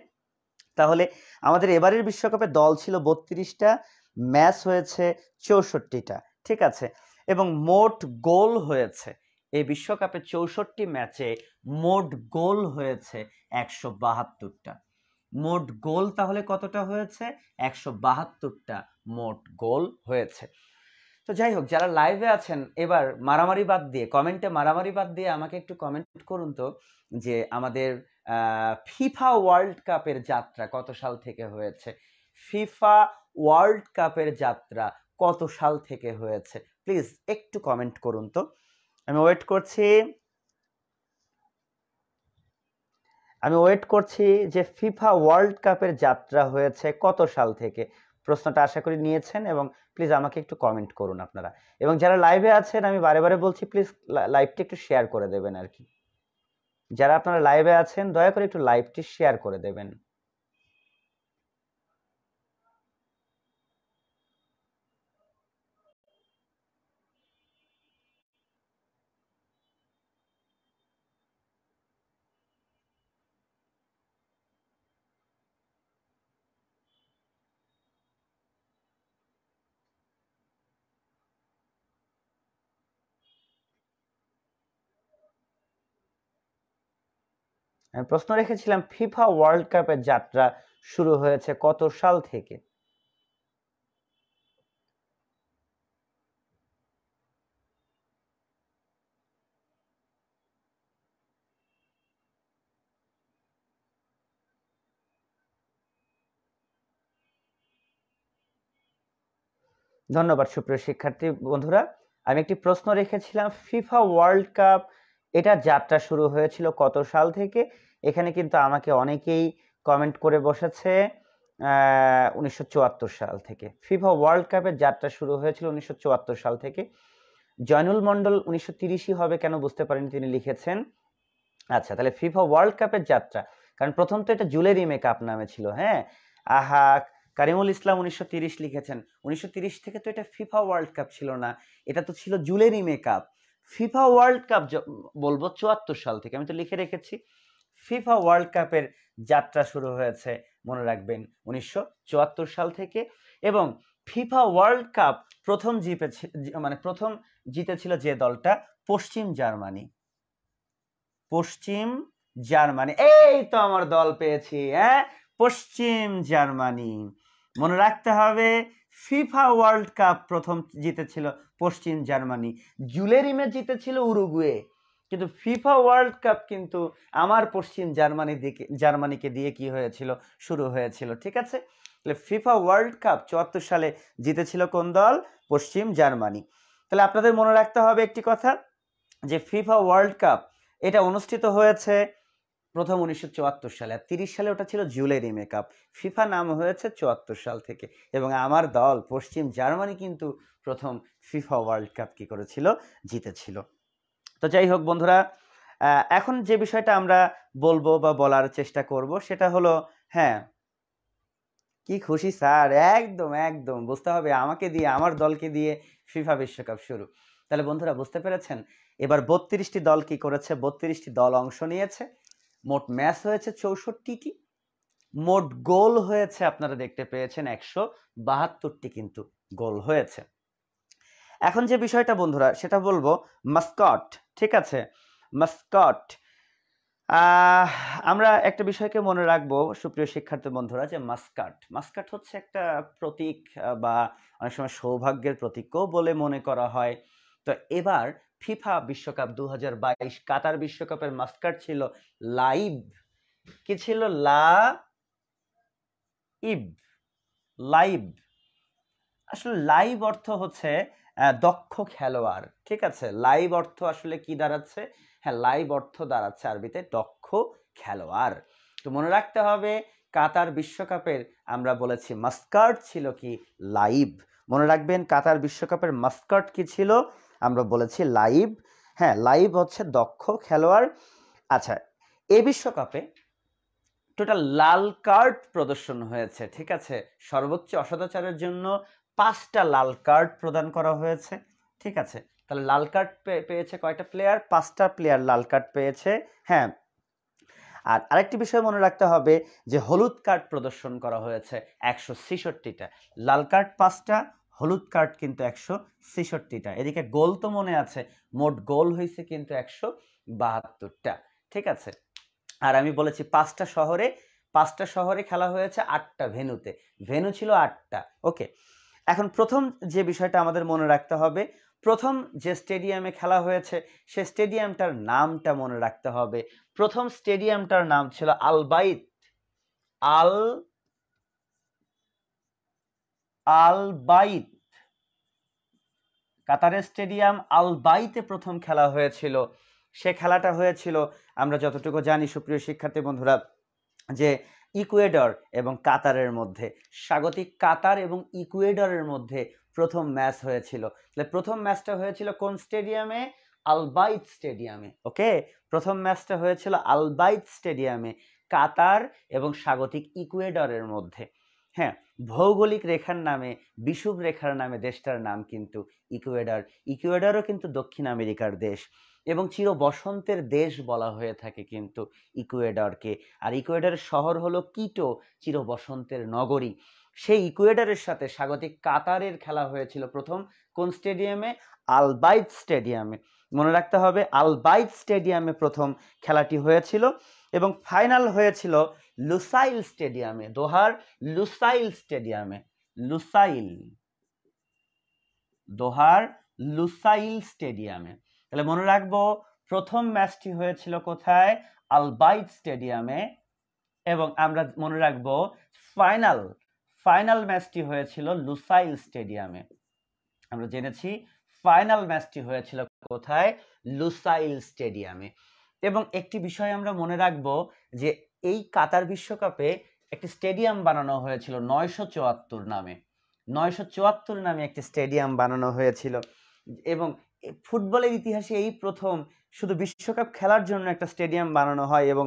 Speaker 1: তাহলে আমাদের এবারের বিশ্বকাপে দল ছিল 32টা, ম্যাচ হয়েছে 64টা। ঠিক আছে, এবং মোট গোল হয়েছে এই বিশ্বকাপে 64 ম্যাচে মোট গোল হয়েছে 172টা। মোট গোল তাহলে কতটা হয়েছে? 172টা মোট গোল হয়েছে। তো যাই হোক, যারা লাইভে আছেন এবার মারামারি বাদ দিয়ে, কমেন্টে মারামারি বাদ দিয়ে আমাকে একটু কমেন্ট করুন তো যে আমাদের ফিফা ওয়ার্ল্ড কাপের যাত্রা কত সাল থেকে হয়েছে। ফিফা ওয়ার্ল্ড কাপের যাত্রা কত সাল থেকে হয়েছে, প্লিজ একটু কমেন্ট করুন তো, আমি ওয়েট করছি যে ফিফা ওয়ার্ল্ড কাপের যাত্রা হয়েছে কত সাল থেকে। প্রশ্নটা আশা করি নিয়েছেন এবং প্লিজ আমাকে একটু কমেন্ট করুন আপনারা। এবং যারা লাইভে আছেন আমি বারে বারে বলছি প্লিজ লাইভটি একটু শেয়ার করে দেবেন আর কি। যারা আপনারা লাইভে আছেন দয়া করে একটু লাইভটি শেয়ার করে দেবেন। আমি প্রশ্ন রেখেছিলাম ফিফা ওয়ার্ল্ড কাপের যাত্রা শুরু হয়েছে কত সাল থেকে। ধন্যবাদ সুপ্রিয় শিক্ষার্থী বন্ধুরা। আমি একটি প্রশ্ন রেখেছিলাম ফিফা ওয়ার্ল্ড কাপ এটা যাত্রা শুরু হয়েছিল কত সাল থেকে। এখানে কিন্তু আমাকে অনেকেই কমেন্ট করে বসেছে 1974 সাল থেকে। ফিফা ওয়ার্ল্ড কাপের যাত্রা শুরু হয়েছিল 1974 সাল থেকে। জয়নুল মন্ডল 1930ই হবে কেন বুঝতে পারেন, তিনি লিখেছেন। আচ্ছা, তাহলে ফিফা ওয়ার্ল্ড কাপের যাত্রা, কারণ প্রথম তো এটা জুলেরিমে কাপ নামে ছিল। হ্যাঁ, আহা, কারিমুল ইসলাম 1930 লিখেছেন। 1930 থেকে তো এটা ফিফা ওয়ার্ল্ড কাপ ছিল না, এটা তো ছিল জুলেরিমে কাপ। ফিফা ওয়ার্ল্ড কাপ বলবো 74 সাল থেকে। আমি তো লিখে রেখেছি ফিফা ওয়ার্ল্ড কাপের যাত্রা শুরু হয়েছে, মনে রাখবেন, 1974 সাল থেকে। এবং ফিফা ওয়ার্ল্ড কাপ প্রথম জিতেছিল যে দলটা, পশ্চিম জার্মানি। পশ্চিম জার্মানি, এই তো আমার দল পেয়েছি। হ্যাঁ, পশ্চিম জার্মানি। মনে রাখতে হবে ফিফা ওয়ার্ল্ড কাপ প্রথম জিতেছিল পশ্চিম জার্মানি। জুলেরিমে জিতেছিল উরুগুয়ে, কিন্তু ফিফা ওয়ার্ল্ড কাপ কিন্তু আমার পশ্চিম জার্মানিকে দিয়ে কি হয়েছিল, শুরু হয়েছিল। ঠিক আছে, তাহলে ফিফা ওয়ার্ল্ড কাপ 74 সালে জিতেছিল কোন দল? পশ্চিম জার্মানি। তাহলে আপনাদের মনে রাখতে হবে একটি কথা, যে ফিফা ওয়ার্ল্ড কাপ এটা অনুষ্ঠিত হয়েছে প্রথম 1974 সালে, আর 30 সালে ওটা ছিল জুলেরিমে কাপ। ফিফা নাম হয়েছে 74 সাল থেকে, এবং আমার দল পশ্চিম জার্মানি কিন্তু প্রথম ফিফা ওয়ার্ল্ড কাপ কি করেছিল, জিতেছিল। তো যাই হোক বন্ধুরা, এখন যে বিষয়টা আমরা বলবো বা বলার চেষ্টা করব সেটা হলো, হ্যাঁ, কি খুশি স্যার, একদম একদম বুঝতে হবে, আমাকে দিয়ে, আমার দলকে দিয়ে ফিফা বিশ্বকাপ শুরু। তাহলে বন্ধুরা বুঝতে পেরেছেন, এবার 32টি দল কি করেছে, 32টি দল অংশ নিয়েছে। মোট ম্যাচ হয়েছে 64টি, মোট গোল হয়েছে আপনারা দেখতে পেয়েছেন 172টি কিন্তু গোল হয়েছে। এখন যে বিষয়টা বন্ধুরা সেটা বলবো মাস্কট। ঠিক আছে, মাস্কট, আমরা একটা বিষয়কে মনে রাখবো সুপ্রিয় শিক্ষার্থী বন্ধুরা, যে মাস্কট হচ্ছে একটা প্রতীক, বা অনেক সময় সৌভাগ্যের প্রতীকও বলে মনে করা হয়। তো এবার ফিফা বিশ্বকাপ 2022 কাতার বিশ্বকাপের মাস্কট ছিল লাইভ। কি ছিল? লাইভ। আসলে লাইভ অর্থ হচ্ছে দক্ষ খেলোয়াড়। ঠিক আছে, লাইভ অর্থ আসলে কি দাঁড়াচ্ছে? হ্যাঁ, লাইভ অর্থ দাঁড়াচ্ছে আরবিতে দক্ষ খেলোয়াড়। তো মনে রাখতে হবে কাতার বিশ্বকাপের আমরা বলেছি মাস্কট ছিল কি? লাইভ। মনে রাখবেন কাতার বিশ্বকাপের মাস্কট কি ছিল? আমরা বলেছি লাইভ। হ্যাঁ, লাইভ হচ্ছে দক্ষ খেলোয়াড়। আচ্ছা, এই বিশ্বকাপে টোটাল লাল কার্ড প্রদর্শন হয়েছে। ঠিক আছে, সর্বোচ্চ অসদাচারের জন্য 5টা লাল কার্ড প্রদান করা হয়েছে। ঠিক আছে, তাহলে লাল কার্ড পেয়েছে কয়টা প্লেয়ার? 5টা প্লেয়ার লাল কার্ড পেয়েছে। হ্যাঁ, আর আরেকটি বিষয় মনে রাখতে হবে যে হলুদ কার্ড প্রদর্শন করা হয়েছে 166টা। লাল কার্ড 5টা, হলুদ কার্ড কিন্তু 166টা। এদিকে গোল তো মনে আছে, মোট গোল হয়েছে কিন্তু 172টা। ঠিক আছে, আর আমি বলেছি 5টা শহরে 5টা শহরে খেলা হয়েছে 8টা ভেন্যুতে, ভেন্যু ছিল 8টা। ওকে, এখন প্রথম যে বিষয়টা আমাদের মনে রাখতে হবে, প্রথম যে স্টেডিয়ামে খেলা হয়েছে সে স্টেডিয়ামটার নামটা মনে রাখতে হবে। প্রথম স্টেডিয়ামটার নাম ছিল আল বাইত, আল আল বাইত, কাতারের স্টেডিয়াম আল বাইতে প্রথম খেলা হয়েছিল। সে খেলাটা হয়েছিল আমরা যতটুকু জানি সুপ্রিয় শিক্ষার্থী বন্ধুরা, যে ইকুয়েডর এবং কাতারের মধ্যে, স্বাগতিক কাতার এবং ইকুয়েডরের মধ্যে প্রথম ম্যাচ হয়েছিল। তাহলে প্রথম ম্যাচটা হয়েছিল কোন স্টেডিয়ামে? আল বাইত স্টেডিয়ামে। ওকে, প্রথম ম্যাচটা হয়েছিল আল বাইত স্টেডিয়ামে, কাতার এবং স্বাগতিক ইকুয়েডরের মধ্যে। হ্যাঁ, ভৌগোলিক রেখার নামে, বিষুব রেখার নামে দেশটার নাম কিন্তু ইকুয়েডর। ইকুয়েডরও কিন্তু দক্ষিণ আমেরিকার দেশ এবং চির বসন্তের দেশ বলা হয়ে থাকে কিন্তু ইকুয়েডরকে। আর ইকুয়েডরের শহর হলো কিটো, চির বসন্তের নগরী। সেই ইকুয়েডরের সাথে স্বাগতিক কাতারের খেলা হয়েছিল প্রথম কোন স্টেডিয়ামে? আল বাইত স্টেডিয়ামে। মনে রাখতে হবে আল বাইত স্টেডিয়ামে প্রথম খেলাটি হয়েছিল এবং ফাইনাল হয়েছিল লুসাইল স্টেডিয়ামে, দোহার লুসাইল স্টেডিয়ামে। লুসাইল, দোহার লুসাইল স্টেডিয়ামে। তাহলে মনে রাখবো প্রথম ম্যাচটি হয়েছিল কোথায়? আল বাইত স্টেডিয়ামে। এবং আমরা মনে রাখবো ফাইনাল ম্যাচটি হয়েছিল লুসাইল স্টেডিয়ামে। আমরা জেনেছি ফাইনাল ম্যাচটি হয়েছিল কোথায়? লুসাইল স্টেডিয়ামে। এবং একটি বিষয় আমরা মনে রাখবো যে এই কাতার বিশ্বকাপে একটি স্টেডিয়াম বানানো হয়েছিল 974 নামে। 974 নামে একটি স্টেডিয়াম বানানো হয়েছিল এবং ফুটবলের ইতিহাসে এই প্রথম শুধু বিশ্বকাপ খেলার জন্য একটা স্টেডিয়াম বানানো হয়। এবং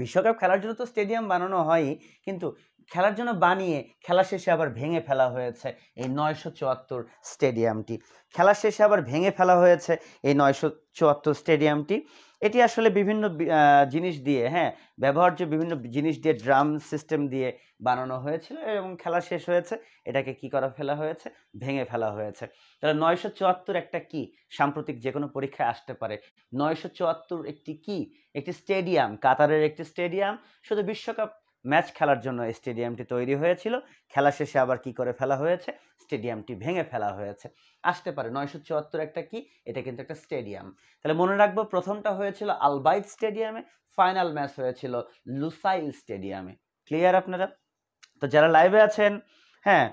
Speaker 1: বিশ্বকাপ খেলার জন্য তো স্টেডিয়াম বানানো হয়ই, কিন্তু খেলার জন্য বানিয়ে খেলা শেষে আবার ভেঙে ফেলা হয়েছে এই 974 স্টেডিয়ামটি। খেলা শেষে আবার ভেঙে ফেলা হয়েছে এই 974 স্টেডিয়ামটি। এটি আসলে বিভিন্ন জিনিস দিয়ে, হ্যাঁ, ব্যবহার্য বিভিন্ন জিনিস দিয়ে, ড্রাম সিস্টেম দিয়ে বানানো হয়েছিল এবং খেলা শেষ হয়েছে এটাকে কি করা ফেলা হয়েছে? ভেঙে ফেলা হয়েছে। তাহলে 974 একটা কি? সাম্প্রতিক যে কোনো পরীক্ষায় আসতে পারে। 974 একটি কি? একটি স্টেডিয়াম, কাতারের একটি স্টেডিয়াম। শুধু বিশ্বকাপ ম্যাচ খেলার জন্য এই স্টেডিয়ামটি তৈরি হয়েছিল, খেলা শেষে আবার কি করে ফেলা হয়েছে? স্টেডিয়ামটি ভেঙে ফেলা হয়েছে। আসতে পারে 974 একটা কি? এটা কিন্তু একটা স্টেডিয়াম। তাহলে মনে রাখবো প্রথমটা হয়েছিল আল বাইত স্টেডিয়ামে, ফাইনাল ম্যাচ হয়েছিল লুসাইল স্টেডিয়ামে। ক্লিয়ার আপনারা? তো যারা লাইভে আছেন, হ্যাঁ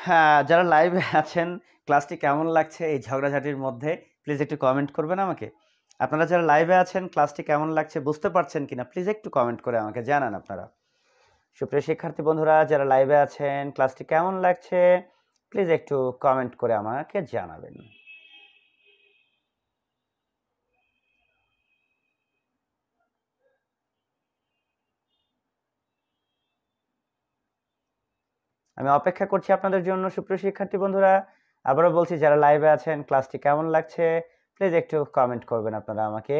Speaker 1: হ্যাঁ, যারা লাইভে আছেন, ক্লাসটি কেমন লাগছে এই ঝগড়াঝাটির মধ্যে প্লিজ একটু কমেন্ট করবেন আমাকে। আপনারা যারা লাইভে আছেন ক্লাসটি কেমন লাগছে, বুঝতে পারছেন কিনা প্লিজ একটু কমেন্ট করে আমাকে জানান আপনারা। সুপ্রিয় শিক্ষার্থী বন্ধুরা যারা লাইভে আছেন, ক্লাসটি কেমন লাগছে প্লিজ একটু কমেন্ট করে আমাকে জানাবেন। আমি অপেক্ষা করছি আপনাদের জন্য সুপ্রিয় শিক্ষার্থী বন্ধুরা। আবারও বলছি যারা লাইভে আছেন ক্লাসটি কেমন লাগছে প্লিজ একটু কমেন্ট করবেন আপনারা আমাকে।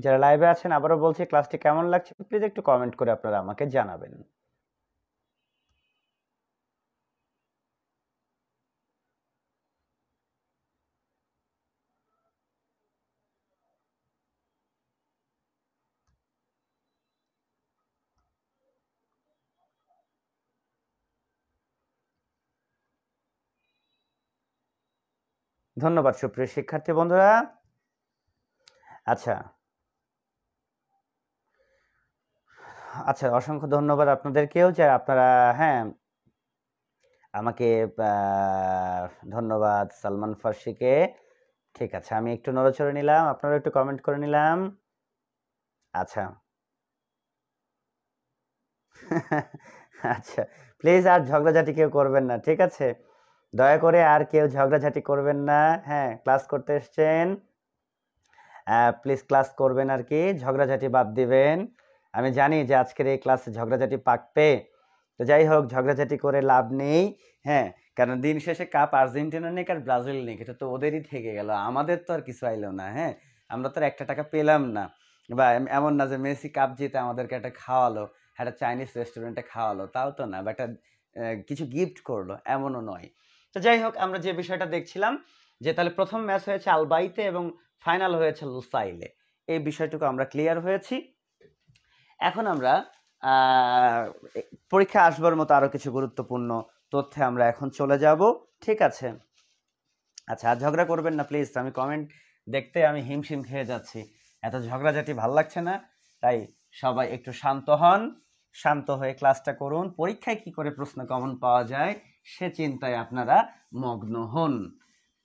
Speaker 1: যারা লাইভে আছেন আবারও বলছি ক্লাসটি কেমন লাগছে প্লিজ একটু কমেন্ট করে আপনারা আমাকে জানাবেন। ধন্যবাদ সুপ্রিয় শিক্ষার্থী বন্ধুরা। আচ্ছা আচ্ছা, অসংখ্য ধন্যবাদ আপনাদেরকেও যে আপনারা, হ্যাঁ, আমাকে ধন্যবাদ সালমান ফার্সিকে। ঠিক আছে, আমি একটু নড়েচড়ে নিলাম, আপনারা একটু কমেন্ট করে নিলাম। আচ্ছা আচ্ছা, প্লিজ আর ঝগড়াঝাটি কেউ করবেন না, ঠিক আছে? দয়া করে আর কেউ ঝগড়াঝাটি করবেন না। হ্যাঁ, ক্লাস করতে এসছেন, প্লিজ ক্লাস করবেন আর কি, ঝগড়াঝাটি বাদ দিবেন। আমি জানি যে আজকের এই ক্লাসে ঝগড়াঝাটি পাকবে, তো যাই হোক, ঝগড়াঝাটি করে লাভ নেই। হ্যাঁ, কারণ দিন শেষে কাপ আর্জেন্টিনা নিক আর ব্রাজিল নিক, এটা তো ওদেরই থেকে গেল, আমাদের তো আর কিছু আইলো না। হ্যাঁ, আমরা তো আর একটা টাকা পেলাম না, বা এমন না যে মেসি কাপ জিতে আমাদেরকে একটা খাওয়ালো, একটা চাইনিজ রেস্টুরেন্টে খাওয়ালো, তাও তো না, বা একটা কিছু গিফট করলো, এমনও নয়। তো যাই হোক, আমরা যে বিষয়টা দেখছিলাম যে তাহলে প্রথম ম্যাচ হয়েছে আলবাইতে এবং ফাইনাল হয়েছে লুসাইলে, এই বিষয়টুকু আমরা ক্লিয়ার হয়েছি। এখন আমরা পরীক্ষা আসবার মতো আরো কিছু গুরুত্বপূর্ণ তথ্যে আমরা এখন চলে যাব, ঠিক আছে? আচ্ছা, আর ঝগড়া করবেন না প্লিজ, আমি কমেন্ট দেখতে আমি হিমশিম খেয়ে যাচ্ছি, এত ঝগড়াঝাটি ভাল লাগছে না। তাই সবাই একটু শান্ত হন, শান্ত হয়ে ক্লাসটা করুন, পরীক্ষায় কি করে প্রশ্ন কমন পাওয়া যায় সে চিন্তায় আপনারা মগ্ন হন,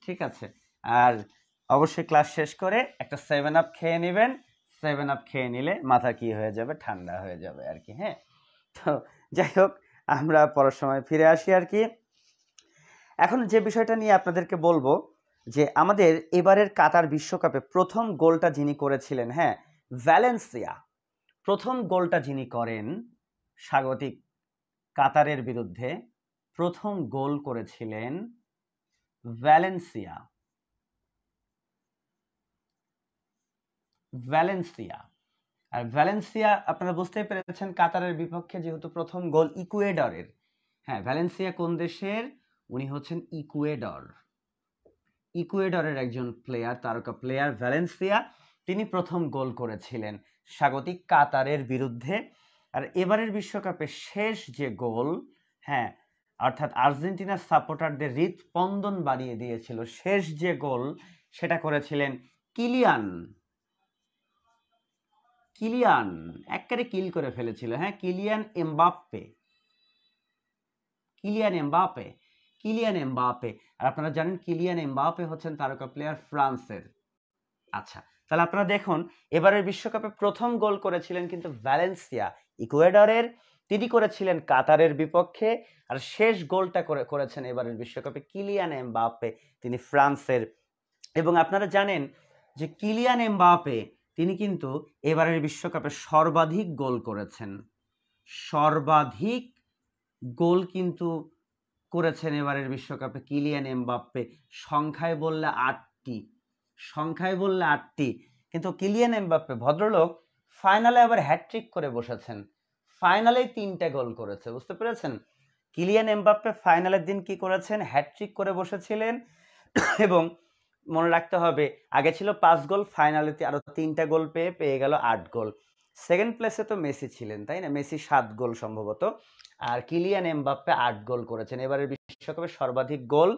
Speaker 1: ঠিক আছে? আর অবশ্যই ক্লাস শেষ করে একটা 7 আপ খেয়ে নেবেন, 7 আপ খেয়ে নিলে মাথা কি হয়ে যাবে, ঠান্ডা হয়ে যাবে আর কি। হ্যাঁ, তো যাই হোক, আমরা পরের সময় ফিরে আসি আর কি। এখন যে বিষয়টা নিয়ে আপনাদেরকে বলবো যে আমাদের এবারের কাতার বিশ্বকাপে প্রথম গোলটা যিনি করেছিলেন, হ্যাঁ, ভ্যালেন্সিয়া, প্রথম গোলটা যিনি করেন স্বাগতিক কাতারের বিরুদ্ধে, প্রথম গোল করেছিলেন ভ্যালেন্সিয়া। ভ্যালেন্সিয়া, আর ভ্যালেন্সিয়া আপনারা বুঝতেই পেরেছেন কাতারের বিপক্ষে যেহেতু প্রথম গোল ইকুয়েডরের। হ্যাঁ, ভ্যালেন্সিয়া কোন দেশের? উনি হচ্ছেন ইকুয়েডর, ইকুয়েডরের একজন প্লেয়ার, তারকা প্লেয়ার ভ্যালেন্সিয়া, তিনি প্রথম গোল করেছিলেন স্বাগতিক কাতারের বিরুদ্ধে। আর এবারের বিশ্বকাপে শেষ যে গোল, হ্যাঁ, অর্থাৎ আর্জেন্টিনার সাপোর্টারদের হৃদস্পন্দন বাড়িয়ে দিয়েছিল, শেষ যে গোল সেটা করেছিলেন কিলিয়ান। কিলিয়ান একেবারে কিল করে ফেলেছিল, হ্যাঁ, Kylian Mbappe, Kylian Mbappe, Kylian Mbappe. আর আপনারা জানেন কিলিয়ান এমবাপ্পে হচ্ছেন তারকা প্লেয়ার ফ্রান্সের। আচ্ছা, তাহলে আপনারা দেখুন এবারের বিশ্বকাপে প্রথম গোল করেছিলেন কিন্তু ভ্যালেন্সিয়া, ইকুয়েডরের, তিনি করেছিলেন কাতারের বিপক্ষে। আর শেষ গোলটা করেছেন এবারের বিশ্বকাপে কিলিয়ান এমবাপ্পে, তিনি ফ্রান্সের। এবং আপনারা জানেন যে কিলিয়ান এমবাপ্পে তিনি কিন্তু এবারের বিশ্বকাপে সর্বাধিক গোল করেছেন, সর্বাধিক গোল কিন্তু করেছেন এবারের বিশ্বকাপে কিলিয়ান এমবাপ্পে, সংখ্যায় বললে 8টি, সংখ্যায় বললে 8টি। কিন্তু কিলিয়ান এমবাপ্পে ভদ্রলোক ফাইনালে আবার হ্যাটট্রিক করে বসেছেন, ফাইনালে 3টে গোল করেছে, বুঝতে পেরেছেন? কিলিয়ান এমবাপ্পে ফাইনালের দিন কি করেছেন? হ্যাটট্রিক করে বসেছিলেন। এবং মনে রাখতে হবে আগে ছিল 5 গোল, ফাইনালে আরো 3টা গোল পেয়ে গেল 8 গোল। সেকেন্ড প্লেসে তো মেসি ছিলেন, তাই না? মেসি 7 গোল সম্ভবত, আর কিলিয়ান এমবাপ্পে 8 গোল করেছেন, এবারের বিশ্বকাপে সর্বাধিক গোল।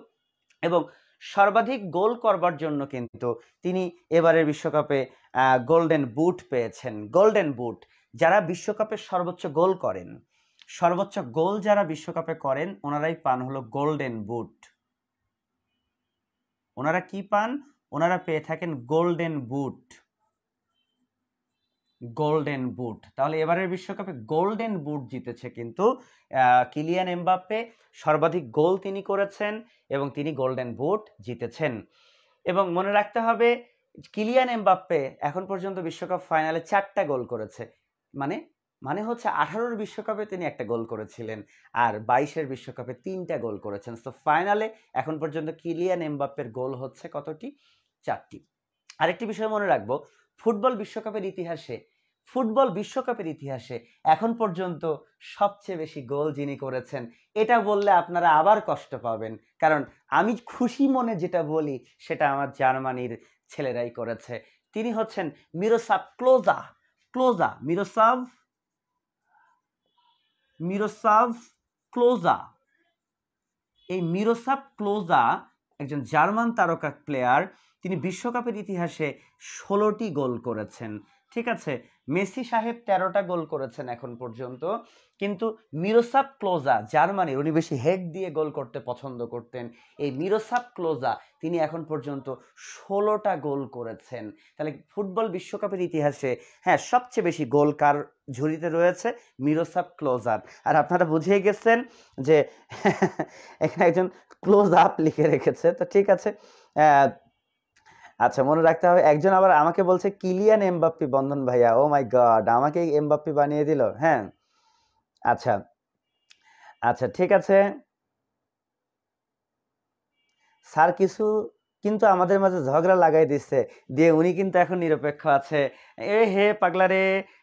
Speaker 1: এবং সর্বাধিক গোল করবার জন্য কিন্তু তিনি এবারের বিশ্বকাপে গোল্ডেন বুট পেয়েছেন। গোল্ডেন বুট, যারা বিশ্বকাপে সর্বোচ্চ গোল করেন, সর্বোচ্চ গোল যারা বিশ্বকাপে করেন ওনারাই পান হলো গোল্ডেন বুট। ওনারা কি পান? ওনারা পেয়ে থাকেন গোল্ডেন বুট, গোল্ডেন বুট। তাহলে এবারের বিশ্বকাপে গোল্ডেন বুট জিতেছে কিন্তু কিলিয়ান এমবাপ্পে, সর্বাধিক গোল তিনি করেছেন এবং তিনি গোল্ডেন বুট জিতেছেন। এবং মনে রাখতে হবে কিলিয়ান এমবাপ্পে এখন পর্যন্ত বিশ্বকাপ ফাইনালে 4টা গোল করেছে, মানে মানে হচ্ছে 18-র বিশ্বকাপে তিনি একটা গোল করেছিলেন আর 22-এর বিশ্বকাপে 3টা গোল করেছেন। তো ফাইনালে এখন পর্যন্ত কিলিয়ান এমবাপ্পের গোল হচ্ছে কতটি? 4টি। আরেকটি বিষয় মনে রাখবো, ফুটবল বিশ্বকাপের ইতিহাসে, ফুটবল বিশ্বকাপের ইতিহাসে এখন পর্যন্ত সবচেয়ে বেশি গোল যিনি করেছেন, এটা বললে আপনারা আবার কষ্ট পাবেন, কারণ আমি খুশি মনে যেটা বলি সেটা আমার জার্মানির ছেলেরাই করেছে। তিনি হচ্ছেন মিরোস্লাভ ক্লোজা, ক্লোজা, মিরোস্লাভ ক্লোজা। এই মিরোস্লাভ ক্লোজা একজন জার্মান তারকা প্লেয়ার, তিনি বিশ্বকাপের ইতিহাসে 16টি গোল করেছেন, ঠিক আছে, মেসি সাহেব 13টা গোল করেছেন এখন পর্যন্ত, কিন্তু মিরোসাভ ক্লোজা জার্মানির, উনি বেশি হেড দিয়ে গোল করতে পছন্দ করতেন, এই মিরোসাভ ক্লোজা তিনি এখন পর্যন্ত 16টা গোল করেছেন। তাহলে ফুটবল বিশ্বকাপের ইতিহাসে হ্যাঁ সবচেয়ে বেশি গোল কার ঝুড়িতে রয়েছে? মিরোসাভ ক্লোজার। আর আপনারা বুঝিয়ে গেছেন যে এখানে একজন ক্লোজ আপ লিখে রেখেছে, তো ঠিক আছে। আচ্ছা, মনে রাখতে হবে। একজন আবার আমাকে বলছে কিলিয়ান এমবাপ্পি বন্ধন ভাইয়া, ও মাই গড, আমাকে এমবাপ্পি বানিয়ে দিল। হ্যাঁ, আচ্ছা আচ্ছা ঠিক আছে স্যার, কিছু কিন্তু আমাদের মাঝে ঝগড়া লাগাই দিচ্ছে, দিয়ে উনি কিন্তু এখন নিরপেক্ষ আছে। এ হে পাগলা রে।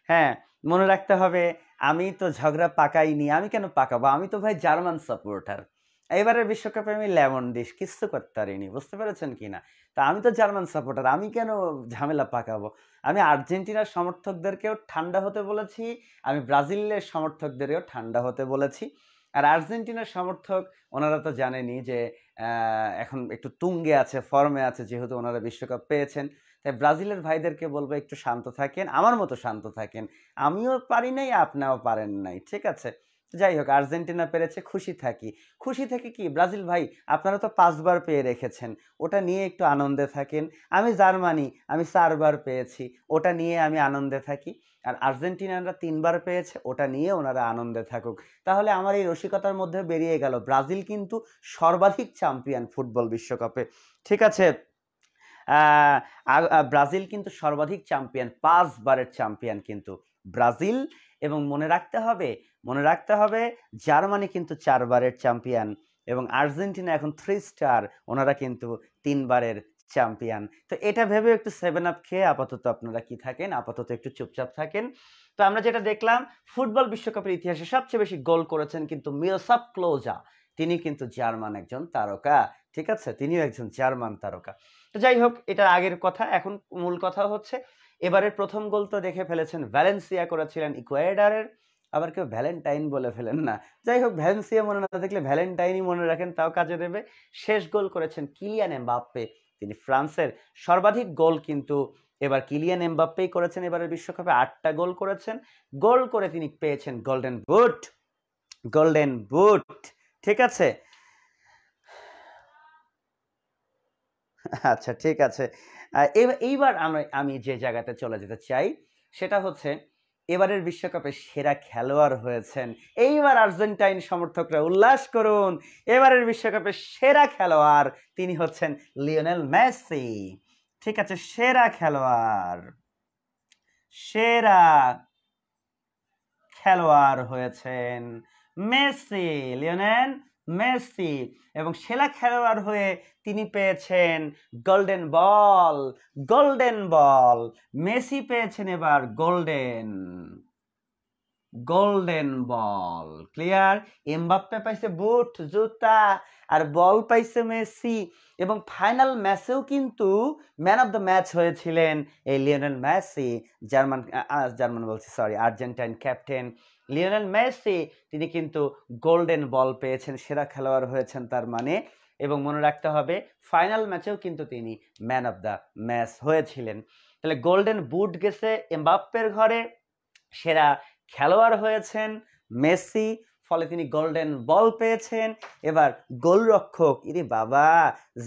Speaker 1: হ্যাঁ, মনে রাখতে হবে আমি তো ঝগড়া পাকাইনি, আমি কেন পাকাবো, আমি তো ভাই জার্মান সাপোর্টার। এবারের বিশ্বকাপে আমি লেমন ডিশ কিচ্ছু করতে পারিনি, বুঝতে পেরেছেন কিনা? তা আমি তো জার্মান সাপোর্টার, আমি কেন ঝামেলা পাকাবো? আমি আর্জেন্টিনার সমর্থকদেরকেও ঠান্ডা হতে বলেছি, আমি ব্রাজিলের সমর্থকদেরও ঠান্ডা হতে বলেছি। আর আর্জেন্টিনার সমর্থক ওনারা তো জানেনই যে এখন একটু তুঙ্গে আছে, ফর্মে আছে, যেহেতু ওনারা বিশ্বকাপ পেয়েছেন। তাই ব্রাজিলের ভাইদেরকে বলবো একটু শান্ত থাকেন, আমার মতো শান্ত থাকেন। আমিও পারি নাই, আপনিও পারেন নাই, ঠিক আছে? যাই হোক, আর্জেন্টিনা পেরেছে, খুশি থাকি। খুশি থেকে কি, ব্রাজিল ভাই আপনারা তো 5বার পেয়ে রেখেছেন, ওটা নিয়ে একটু আনন্দে থাকেন। আমি জার্মানি, আমি 4বার পেয়েছি, ওটা নিয়ে আমি আনন্দে থাকি। আর আর্জেন্টিনারা 3বার পেয়েছে, ওটা নিয়ে ওনারা আনন্দে থাকুক। তাহলে আমার এই রসিকতার মধ্যে বেরিয়ে গেল ব্রাজিল কিন্তু সর্বাধিক চ্যাম্পিয়ন ফুটবল বিশ্বকাপে, ঠিক আছে? ব্রাজিল কিন্তু সর্বাধিক চ্যাম্পিয়ন, 5বারের চ্যাম্পিয়ন কিন্তু ব্রাজিল। এবং মনে রাখতে হবে জার্মানি কিন্তু 4বারের চ্যাম্পিয়ন, এবং আর্জেন্টিনা এখন 3 স্টার, ওনারা কিন্তু 3বারের চ্যাম্পিয়ন। তো এটা ভেবে একটু 7 আপ খেয়ে আপাতত আপনারা কি থাকেন, আপাতত একটু চুপচাপ থাকেন। তো আমরা যেটা দেখলাম, ফুটবল বিশ্বকাপের ইতিহাসে সবচেয়ে বেশি গোল করেছেন কিন্তু মিরোসাভ ক্লোজা, তিনি কিন্তু জার্মান একজন তারকা, ঠিক আছে? তিনিও একজন জার্মান তারকা। তো যাই হোক, এটা আগের কথা। এখন মূল কথা হচ্ছে এবারের প্রথম গোল তো দেখে ফেলেছেন, ভ্যালেন্সিয়া করেছিলেন ইকুয়েডারের, আবার কেউ ভ্যালেন্টাইন বলে ফেলেন না। যাই হোক, ভ্যালেন্সিয়া মনে না দেখলে ভ্যালেন্টাইনই মনে রাখেন, তাও কাজে দেবে। শেষ গোল করেছেন কিলিয়ান এমবাপ্পে, তিনি ফ্রান্সের। সর্বাধিক গোল কিন্তু এবার কিলিয়ান এমবাপ্পেই করেছেন, এবারের বিশ্বকাপে 8টা গোল করেছেন। গোল করে তিনি পেয়েছেন গোল্ডেন বুট, ঠিক আছে? আচ্ছা ঠিক আছে। এইবার আমি যে জায়গাতে চলে যেতে চাই সেটা হচ্ছে এবারের বিশ্বকাপে সেরা খেলোয়াড় হয়েছেন। এইবার আর্জেন্টাইন সমর্থকরা উল্লাস করুন, এবারের বিশ্বকাপে সেরা খেলোয়াড় তিনি হচ্ছেন লিওনেল মেসি, ঠিক আছে? সেরা খেলোয়াড় হয়েছেন মেসি, লিওনেল মেসি। এবং সেরা খেলোয়াড় হয়ে তিনি পেয়েছেন গোল্ডেন বল। মেসি পেয়েছেন এবার গোল্ডেন বল, ক্লিয়ার? এমবাপ্পে পাইছে বুট, জুতা, আর বল পাইছে মেসি। এবং ফাইনাল ম্যাচেও কিন্তু ম্যান অফ দ্য ম্যাচ হয়েছিলেন এই লিওনেল মেসি, জার্মান বলছি, sorry, Argentine captain Lionel Messi. তিনি কিন্তু গোল্ডেন বল পেয়েছেন, সেরা খেলোয়াড় হয়েছেন তার মানে। এবং মনে রাখতে হবে ফাইনাল ম্যাচেও কিন্তু তিনি ম্যান অফ দ্য ম্যাচ হয়েছিলেন। তাহলে গোল্ডেন বুট গেছে এমবাপ্পের ঘরে, সেরা খেলোয়াড় হয়েছেন মেসি, ফলে তিনি গোল্ডেন বল পেয়েছেন। এবার গোলরক্ষক, ইরে বাবা,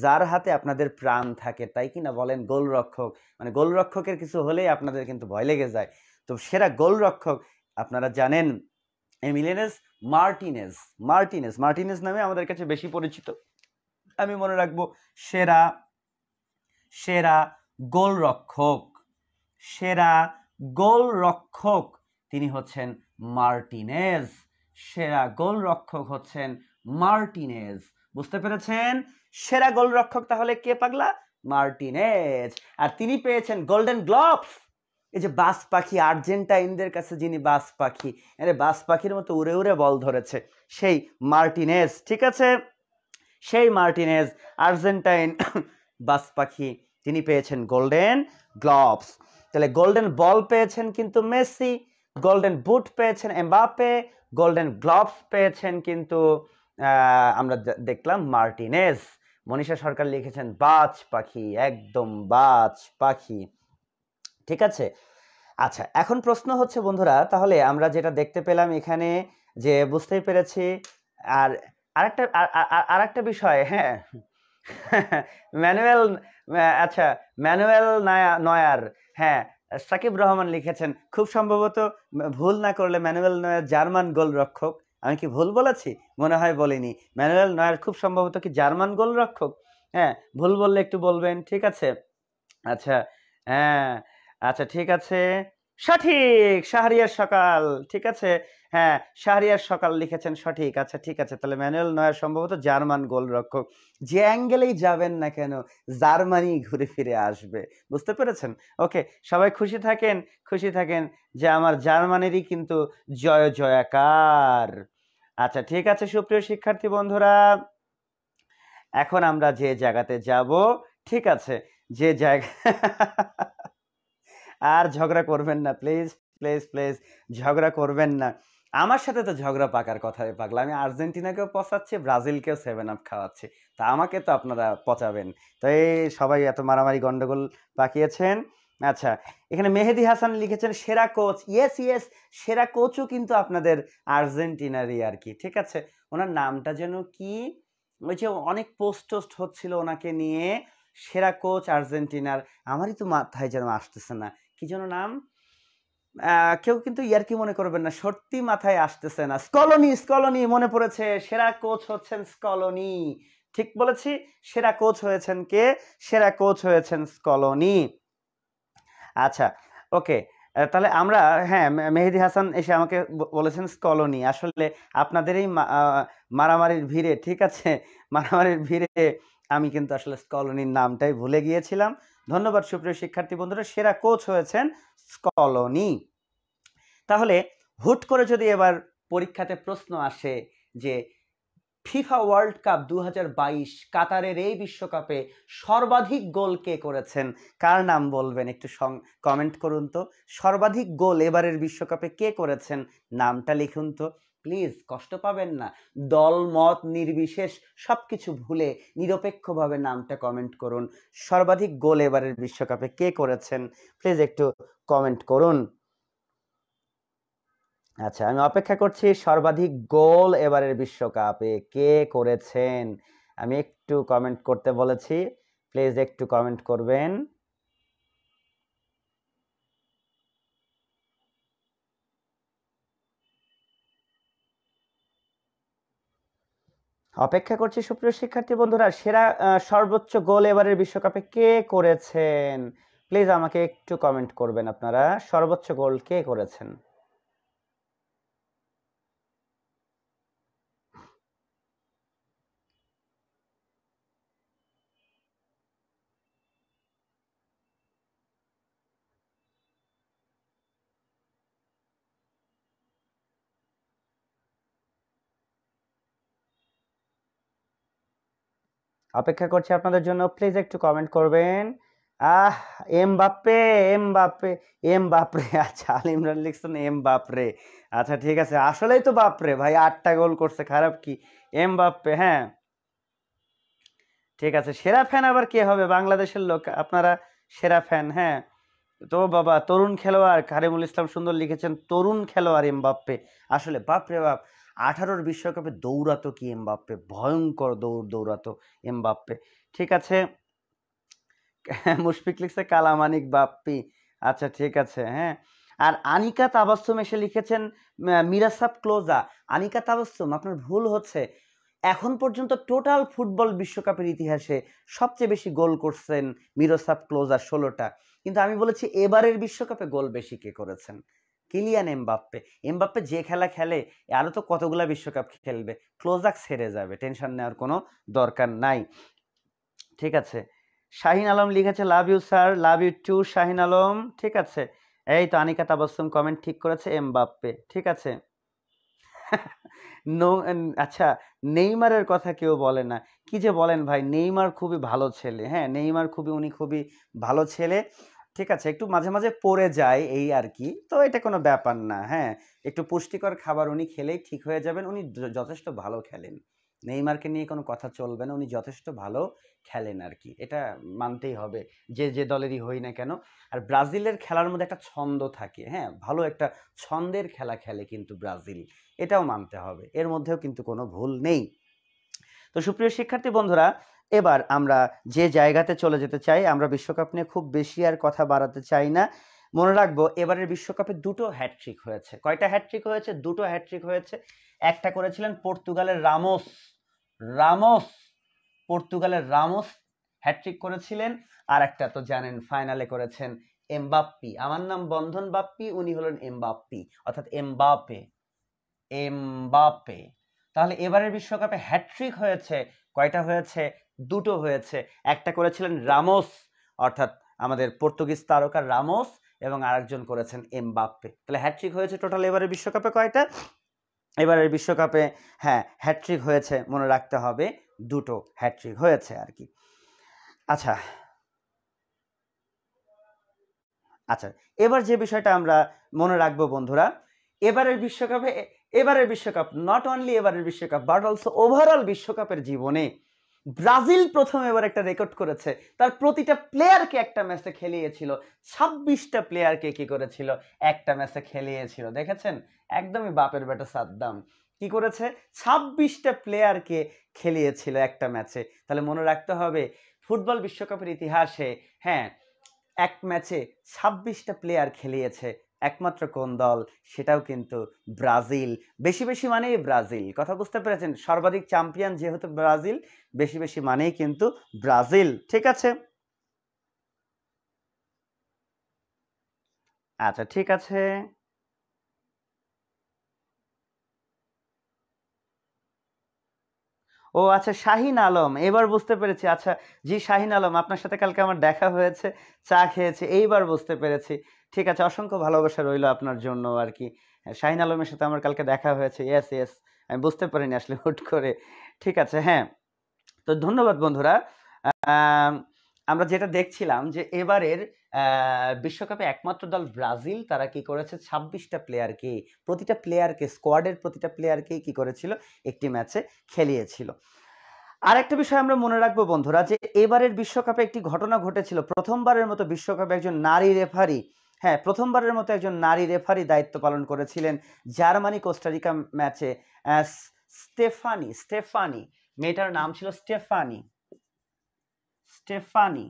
Speaker 1: যার হাতে আপনাদের প্রাণ থাকে, তাই কিনা বলেন? গোলরক্ষক মানে গোলরক্ষকের কিছু হলেই আপনাদের কিন্তু ভয় লেগে যায়। তো সেরা গোলরক্ষক আপনারা জানেন এমিলিয়ানো মার্টিনেজ নামে আমাদের কাছে বেশি পরিচিত। আমি মনে রাখবো সেরা সেরা গোলরক্ষক সেরা গোলরক্ষক তিনি হচ্ছেন মার্টিনেজ। সেরা গোলরক্ষক হচ্ছেন মার্টিনেজ, বুঝতে পেরেছেন? সেরা গোলরক্ষক তাহলে কে পাগলা? মার্টিনেজ। আর তিনি পেয়েছেন গোল্ডেন গ্লোভস। এই যে বাস পাখি, আর্জেন্টাইনদের কাছে যিনি বাস পাখি, বাস পাখির মতো উড়ে উড়ে বল ধরেছে, সেই মার্টিনেজ, ঠিক আছে? সেই মার্টিনেজ, আর্জেন্টাইন বাস পাখি, তিনি পেয়েছেন গোল্ডেন গ্লোভস। তাহলে গোল্ডেন বল পেয়েছেন কিন্তু মেসি, গোল্ডেন বুট পেয়েছেন এমবাপ্পে, গোল্ডেন গ্লোভস পেয়েছেন কিন্তু আমরা দেখলাম মার্টিনেজ। মনীষা সরকার লিখেছেন বাজ পাখি, একদম বাজ পাখি, ঠিক আছে? আচ্ছা, এখন প্রশ্ন হচ্ছে বন্ধুরা, তাহলে আমরা যেটা দেখতে পেলাম এখানে, যে বুঝতেই পেরেছি। আর আরেকটা বিষয়, হ্যাঁ। ম্যানুয়েল, আচ্ছা, ম্যানুয়েল নয়ার, হ্যাঁ, সাকিব রহমান লিখেছেন খুব সম্ভবত, ভুল না করলে ম্যানুয়েল নয়ার জার্মান গোলরক্ষক। আমি কি ভুল বলেছি? মনে হয় বলিনি। ম্যানুয়েল নয়ার খুব সম্ভবত কি জার্মান গোলরক্ষক? হ্যাঁ, ভুল বললে একটু বলবেন, ঠিক আছে? আচ্ছা, হ্যাঁ, আচ্ছা ঠিক আছে। সঠিক! শাহরিয়ার সকাল। ঠিক আছে। হ্যাঁ, শাহরিয়ার সকাল লিখেছেন সঠিক। আচ্ছা ঠিক আছে। তাহলে ম্যানুয়েল নয়ার সম্ভবত জার্মান গোলরক্ষক। যে অ্যাঙ্গেলেই যাবেন না কেন, জার্মানি ঘুরে ফিরে আসবে। বুঝতে পেরেছেন? ওকে, সবাই খুশি থাকেন, খুশি থাকেন যে আমার জার্মানিরই কিন্তু জয় জয়াকার। আচ্ছা ঠিক আছে সুপ্রিয় শিক্ষার্থী বন্ধুরা, এখন আমরা যে জায়গাতে যাব, ঠিক আছে, যে জায়গা আর ঝগড়া করবেন না প্লিজ, প্লিজ প্লিজ, ঝগড়া করবেন না। আমার সাথে তো ঝগড়া পাকার কথা রে পাগলা। আমি আর্জেন্টিনাকেও পচাচ্ছি, ব্রাজিলকেও 7 আপ খাওয়াচ্ছি। তা আমাকে তো আপনারা পচাবেন। তো এই সবাই এত মারামারি গন্ডগোল পাকিয়েছেন। আচ্ছা, এখানে মেহেদি হাসান লিখেছেন সেরা কোচ। ইয়েস ইয়েস, সেরা কোচও কিন্তু আপনাদের আর্জেন্টিনারই আর কি। ঠিক আছে, ওনার নামটা যেন কি, ওই যে অনেক পোস্ট টোস্ট হচ্ছিল ওনাকে নিয়ে, সেরা কোচ আর্জেন্টিনার, আমারই তো মাথায় যেন আসতেছে না, কি যেন নাম। কেউ কিন্তু ইয়ার্কি মনে করবেন না, সত্যি মাথায় আসতেছে না। স্কলোনি, স্কলোনি মনে পড়েছে, সেরা কোচ হচ্ছেন স্কলোনি। ঠিক বলেছি, সেরা কোচ হয়েছেন কে? সেরা কোচ হয়েছেন স্কলোনি। আচ্ছা, ওকে, তাহলে আমরা, হ্যাঁ, মেহেদি হাসান এসে আমাকে বলেছেন স্কলোনি। আসলে আপনাদের এই মারামারির ভিড়ে, ঠিক আছে, মারামারির ভিড়ে আমি কিন্তু আসলে স্কলোনির নামটাই ভুলে গিয়েছিলাম। ধন্যবাদ সুপ্রিয় শিক্ষার্থী বন্ধুরা, সেরা কোচ হয়েছেন স্কলোনি। তাহলে হুট করে যদি এবার পরীক্ষাতে প্রশ্ন আসে যে ফিফা ওয়ার্ল্ড কাপ 2022 কাতারের এই বিশ্বকাপে সর্বাধিক গোল কে করেছেন, কার নাম বলবেন? একটু কমেন্ট করুন তো। সর্বাধিক গোল এবারের বিশ্বকাপে কে করেছেন, নামটা লিখুন তো প্লিজ, কষ্ট পাবেন না। দল মত নির্বিশেষ সবকিছু ভুলে নিরপেক্ষভাবে নামটা কমেন্ট করুন। সর্বাধিক গোল এবারের বিশ্বকাপে কে করেছেন, প্লিজ একটু কমেন্ট করুন। আচ্ছা, আমি অপেক্ষা করছি সর্বাধিক গোল এবারের বিশ্বকাপে কে করেছেন। আমি একটু কমেন্ট করতে বলেছি, প্লিজ একটু কমেন্ট করবেন। অপেক্ষা করছি সুপ্রিয় শিক্ষার্থী বন্ধুরা, সেরা সর্বোচ্চ গোল এবারের বিশ্বকাপে কে করেছেন, প্লিজ আমাকে একটু কমেন্ট করবেন আপনারা, সর্বোচ্চ গোল কে করেছেন। অপেক্ষা করছি আপনাদের জন্য, প্লিজ একটু কমেন্ট করবেন। আহ, এমবাপ্পে, এমবাপ্পে, এমবাপ্পে। আচ্ছা, আল ইমরান লিখছেন এমবাপ্পে। আচ্ছা ঠিক আছে, আসলেই তো বাপরে ভাই, 8টা গোল করছে, খারাপ কি? এমবাপ্পে, হ্যাঁ ঠিক আছে। সেরা ফ্যান আবার কে হবে? বাংলাদেশের লোক আপনারা সেরা ফ্যান, হ্যাঁ। তো বাবা, তরুণ খেলোয়াড় কারিমুল ইসলাম সুন্দর লিখেছেন তরুণ খেলোয়াড় এমবাপ্পে। আসলে বাপরে বাপ, 18-র বিশ্বকাপে দৌড়াতো কি এমবাপ্পে, ভয়ঙ্কর দৌড়াতো এমবাপ্পে। ঠিক আছে, মুশফিক লিখছে কালামানিক বাপ্পি। আচ্ছা ঠিক আছে, হ্যাঁ। আর আনিকা তাবাসসুম এসে লিখেছেন মিরাসাব ক্লোজা। আনিকা তাবাসসুম, আপনার ভুল হচ্ছে। এখন পর্যন্ত টোটাল ফুটবল বিশ্বকাপের ইতিহাসে সবচেয়ে বেশি গোল করছেন মিরোসাব ক্লোজা, 16টা। কিন্তু আমি বলেছি এবারের বিশ্বকাপে গোল বেশি কে করেছেন, কিলিয়ান এমবাপ্পে। এমবাপ্পে যে খেলা খেলে, আরো তো কতগুলা বিশ্বকাপ খেলবে, ক্লোজাক ছেড়ে যাবে, টেনশন নেওয়ার কোনো দরকার নাই। ঠিক আছে, শাহিন আলম লিখেছে love you sir, love you too Shahin Alam. ঠিক আছে, এই তো আনিকা তাবাসসুম কমেন্ট ঠিক করেছে এমবাপ্পে। ঠিক আছে। নো, আচ্ছা, নেইমারের কথা কেউ বলে না। কি যে বলেন ভাই, নেইমার খুবই ভালো ছেলে, হ্যাঁ, নেইমার উনি খুবই ভালো ছেলে। ঠিক আছে, একটু মাঝে মাঝে পড়ে যায় এই আর কি, তো এটা কোনো ব্যাপার না, হ্যাঁ। একটু পুষ্টিকর খাবার উনি খেলেই ঠিক হয়ে যাবেন, উনি যথেষ্ট ভালো খেলেন। নেইমারকে নিয়ে কোনো কথা চলবে না, উনি যথেষ্ট ভালো খেলেন আর কি, এটা মানতেই হবে যে যে দলেরই হই না কেন। আর ব্রাজিলের খেলার মধ্যে একটা ছন্দ থাকে, হ্যাঁ, ভালো একটা ছন্দের খেলা খেলে কিন্তু ব্রাজিল, এটাও মানতে হবে, এর মধ্যেও কিন্তু কোনো ভুল নেই। তো সুপ্রিয় শিক্ষার্থী বন্ধুরা, এবার আমরা যে জায়গাতে চলে যেতে চাই, আমরা বিশ্বকাপ নিয়ে খুব বেশি আর কথা বাড়াতে চাই না। মনে রাখবো এবারের বিশ্বকাপে দুটো হ্যাটট্রিক হয়েছে। কয়টা হ্যাটট্রিক হয়েছে? দুটো হ্যাটট্রিক হয়েছে। একটা করেছিলেন পর্তুগালের রামোস, রামোস পর্তুগালের রামোস হ্যাটট্রিক করেছিলেন। আর একটা তো জানেন ফাইনালে করেছেন এমবাপ্পি, আমার নাম বন্ধন বাপ্পি, উনি হলেন এমবাপ্পি, অর্থাৎ এমবাপে, এমবাপে। তাহলে এবারের বিশ্বকাপে হ্যাটট্রিক হয়েছে, কয়টা হয়েছে? দুটো হয়েছে। একটা করেছিলেন রামোস, অর্থাৎ আমাদের পর্তুগিজ তারকা রামোস, এবং আরেকজন করেছেন এমবাপ্পে। তাহলে হ্যাটট্রিক হয়েছে টোটাল এবারের বিশ্বকাপে কয়টা? এবারের বিশ্বকাপে হ্যাঁ হ্যাটট্রিক হয়েছে, মনে রাখতে হবে দুটো হ্যাটট্রিক হয়েছে আর কি। আচ্ছা আচ্ছা, এবার যে বিষয়টা আমরা মনে রাখবো বন্ধুরা, এবারের বিশ্বকাপ নট অনলি এবারের বিশ্বকাপ বাট অলসো ওভারঅল বিশ্বকাপের জীবনে ব্রাজিল প্রথম এবার একটা রেকর্ড করেছে, তার প্রতিটা প্লেয়ারকে একটা ম্যাচে খেলিয়েছিল, 26টা প্লেয়ারকে কি করেছিল? একটা ম্যাচে খেলিয়েছিল। দেখেছেন, একদমই বাপের বেটা সাদ্দাম কি করেছে? 26টা প্লেয়ারকে খেলিয়েছিল একটা ম্যাচে। তাহলে মনে রাখতে হবে ফুটবল বিশ্বকাপের ইতিহাসে, হ্যাঁ, এক ম্যাচে 26টা প্লেয়ার খেলিয়েছে একমাত্র কোন দল? সেটাও কিন্তু ব্রাজিল। বেশি বেশি মানেই ব্রাজিল, কথা বুঝতে পেরেছেন? সর্বাধিক চ্যাম্পিয়ন যেহেতু ব্রাজিল, বেশি বেশি মানেই কিন্তু ব্রাজিল। ঠিক আছে, আচ্ছা ঠিক আছে। ও আচ্ছা, শাহিন আলম, এবার বুঝতে পেরেছি। আচ্ছা জি, শাহিন আলম, আপনার সাথে কালকে আমার দেখা হয়েছে, চা খেয়েছি, এইবার বুঝতে পেরেছি। ঠিক আছে, অসংখ্য ভালোবাসা রইলো আপনার জন্য আর কি। হ্যাঁ, শাহিন আলমের সাথে আমার কালকে দেখা হয়েছে, ইয়েস ইয়েস, আমি বুঝতে পারিনি আসলে হুট করে। ঠিক আছে, হ্যাঁ, তো ধন্যবাদ বন্ধুরা। আম, আমরা যেটা দেখছিলাম যে এবারের বিশ্বকাপে একমাত্র দল ব্রাজিল, তারা কি করেছে? 26টা প্লেয়ারকে, প্রতিটা প্লেয়ারকে, স্কোয়াডের প্রতিটা প্লেয়ারকেই কি করেছিল? একটি ম্যাচে খেলিয়েছিল। আর একটা বিষয় আমরা মনে রাখবো বন্ধুরা, যে এবারের বিশ্বকাপে একটি ঘটনা ঘটেছিল, প্রথমবারের মতো বিশ্বকাপে একজন নারী রেফারি, হ্যাঁ প্রথমবারের মতো একজন নারী রেফারি দায়িত্ব পালন করেছিলেন জার্মানি কোস্টারিকা ম্যাচে। স্টেফানি, স্টেফানি, মেয়েটার নাম ছিল স্টেফানি, স্টেফানি।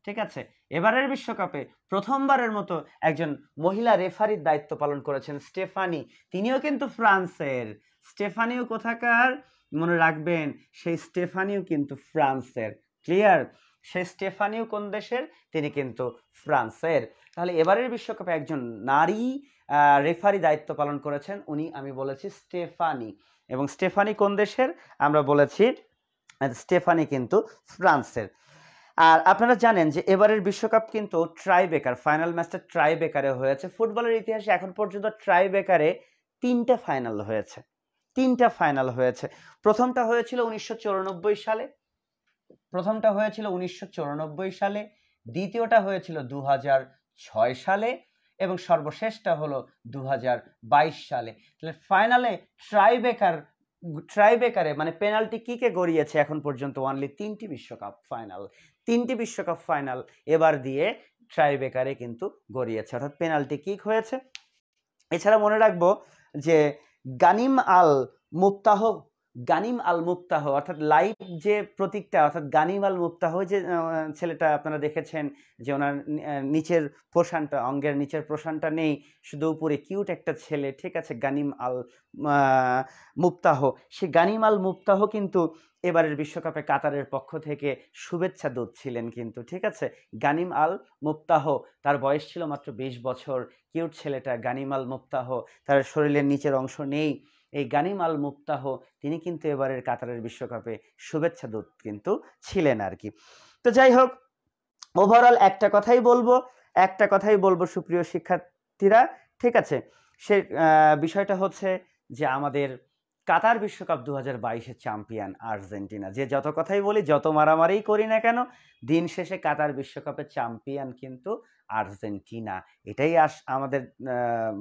Speaker 1: ঠিক আছে, এবারের বিশ্বকাপে প্রথমবারের মতো একজন মহিলা রেফারির দায়িত্ব পালন করেছেন স্টেফানি, তিনিও কিন্তু ফ্রান্সের। স্টেফানিও কোথাকার? মনে রাখবেন, সেই স্টেফানিও কিন্তু ফ্রান্সের। ক্লিয়ার? সেই স্টেফানিও কোন দেশের? তিনি কিন্তু ফ্রান্সের। তাহলে এবারের বিশ্বকাপে একজন নারী রেফারি দায়িত্ব পালন করেছেন, উনি আমি বলেছি স্টেফানি। এবং স্টেফানি কোন দেশের? আমরা বলেছি স্টেফানি কিন্তু ফ্রান্সের। আর আপনারা জানেন যে এবারের বিশ্বকাপ কিন্তু ট্রাইবেকার, ফাইনাল ম্যাচটা ট্রাইবেকারে হয়েছে। ফুটবলের ইতিহাসে এখন পর্যন্ত ট্রাইবেকারে 3টা ফাইনাল হয়েছে, 3টা ফাইনাল হয়েছে। প্রথমটা হয়েছিল 1994 সালে, প্রথমটা হয়েছিল 1994 সালে, দ্বিতীয়টা হয়েছিল 2006 সালে, এবং সর্বশেষটা হলো 2022 সালে। তাহলে ফাইনালে ট্রাইবেকার, ট্রাইবেকারে মানে পেনাল্টি কিকে গড়িয়েছে এখন পর্যন্ত? অনলি 3টি বিশ্বকাপ ফাইনাল, 3টি বিশ্বকাপ ফাইনাল এবার দিয়ে ট্রাইবেকারে কিন্তু গড়িয়েছে, অর্থাৎ পেনাল্টি কিক হয়েছে। এছাড়া মনে রাখবো যে গানিম আল মুফতাহ, গানিম আল মুফতাহ, অর্থাৎ লাইভ যে প্রতীকটা, অর্থাৎ গানিম আল মুফতাহ, যে ছেলেটা আপনারা দেখেছেন যে ওনার নিচের পোষণটা, অঙ্গের নিচের পোষণটা নেই, শুধু উপরে কিউট একটা ছেলে, ঠিক আছে, গানিম আল মুফতাহ। সে গানিম আল মুফতাহ কিন্তু এবারের বিশ্বকাপে কাতারের পক্ষ থেকে শুভেচ্ছা দূত ছিলেন কিন্তু, ঠিক আছে। গানিম আল মুফতাহ, তার বয়স ছিল মাত্র 20 বছর, কিউট ছেলেটা গানিম আল মুফতাহ, তার শরীরের নিচের অংশ নেই। এই গানিম আল মুফতাহ তিনি কিন্তু এবারের কাতারের বিশ্বকাপে শুভেচ্ছা দূত কিন্তু ছিলেন আর কি। তো যাই হোক, ওভারঅল একটা কথাই বলবো, একটা কথাই বলবো সুপ্রিয় শিক্ষার্থীরা, ঠিক আছে, সে বিষয়টা হচ্ছে যে আমাদের কাতার বিশ্বকাপ 2022-এর চ্যাম্পিয়ন আর্জেন্টিনা। যে যত কথাই বলি, যত মারামারি করি না কেন, দিন শেষে কাতার বিশ্বকাপের চ্যাম্পিয়ন কিন্তু আর্জেন্টিনা। এটাই আমাদের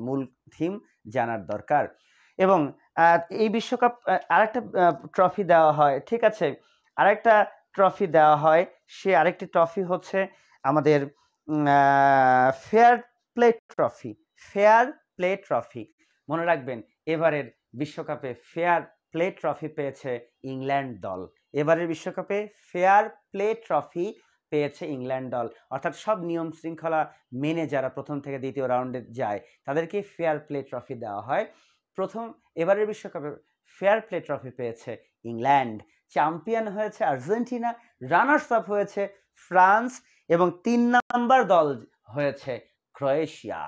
Speaker 1: মূল থিম জানার দরকার। এবং এই বিশ্বকাপ আরেকটা ট্রফি দেওয়া হয়, ঠিক আছে, আরেকটা ট্রফি দেওয়া হয়। সে আরেকটি ট্রফি হচ্ছে আমাদের fair play trophy. Fair play trophy মনে রাখবেন, এবারের বিশ্বকাপে ফেয়ার প্লে ট্রফি পেয়েছে ইংল্যান্ড দল। এবারের বিশ্বকাপে ফেয়ার প্লে ট্রফি পেয়েছে ইংল্যান্ড দল, অর্থাৎ সব নিয়ম শৃঙ্খলা মেনে যারা প্রথম থেকে দ্বিতীয় রাউন্ডে যায় তাদেরকে ফেয়ার প্লে ট্রফি দেওয়া হয়। এবারের বিশ্বকাপে ফেয়ার প্লে ট্রফি পেয়েছে ইংল্যান্ড, চ্যাম্পিয়ন হয়েছে আর্জেন্টিনা, রানার্স আপ হয়েছে ফ্রান্স এবং 3 নাম্বার দল হয়েছে ক্রোয়েশিয়া।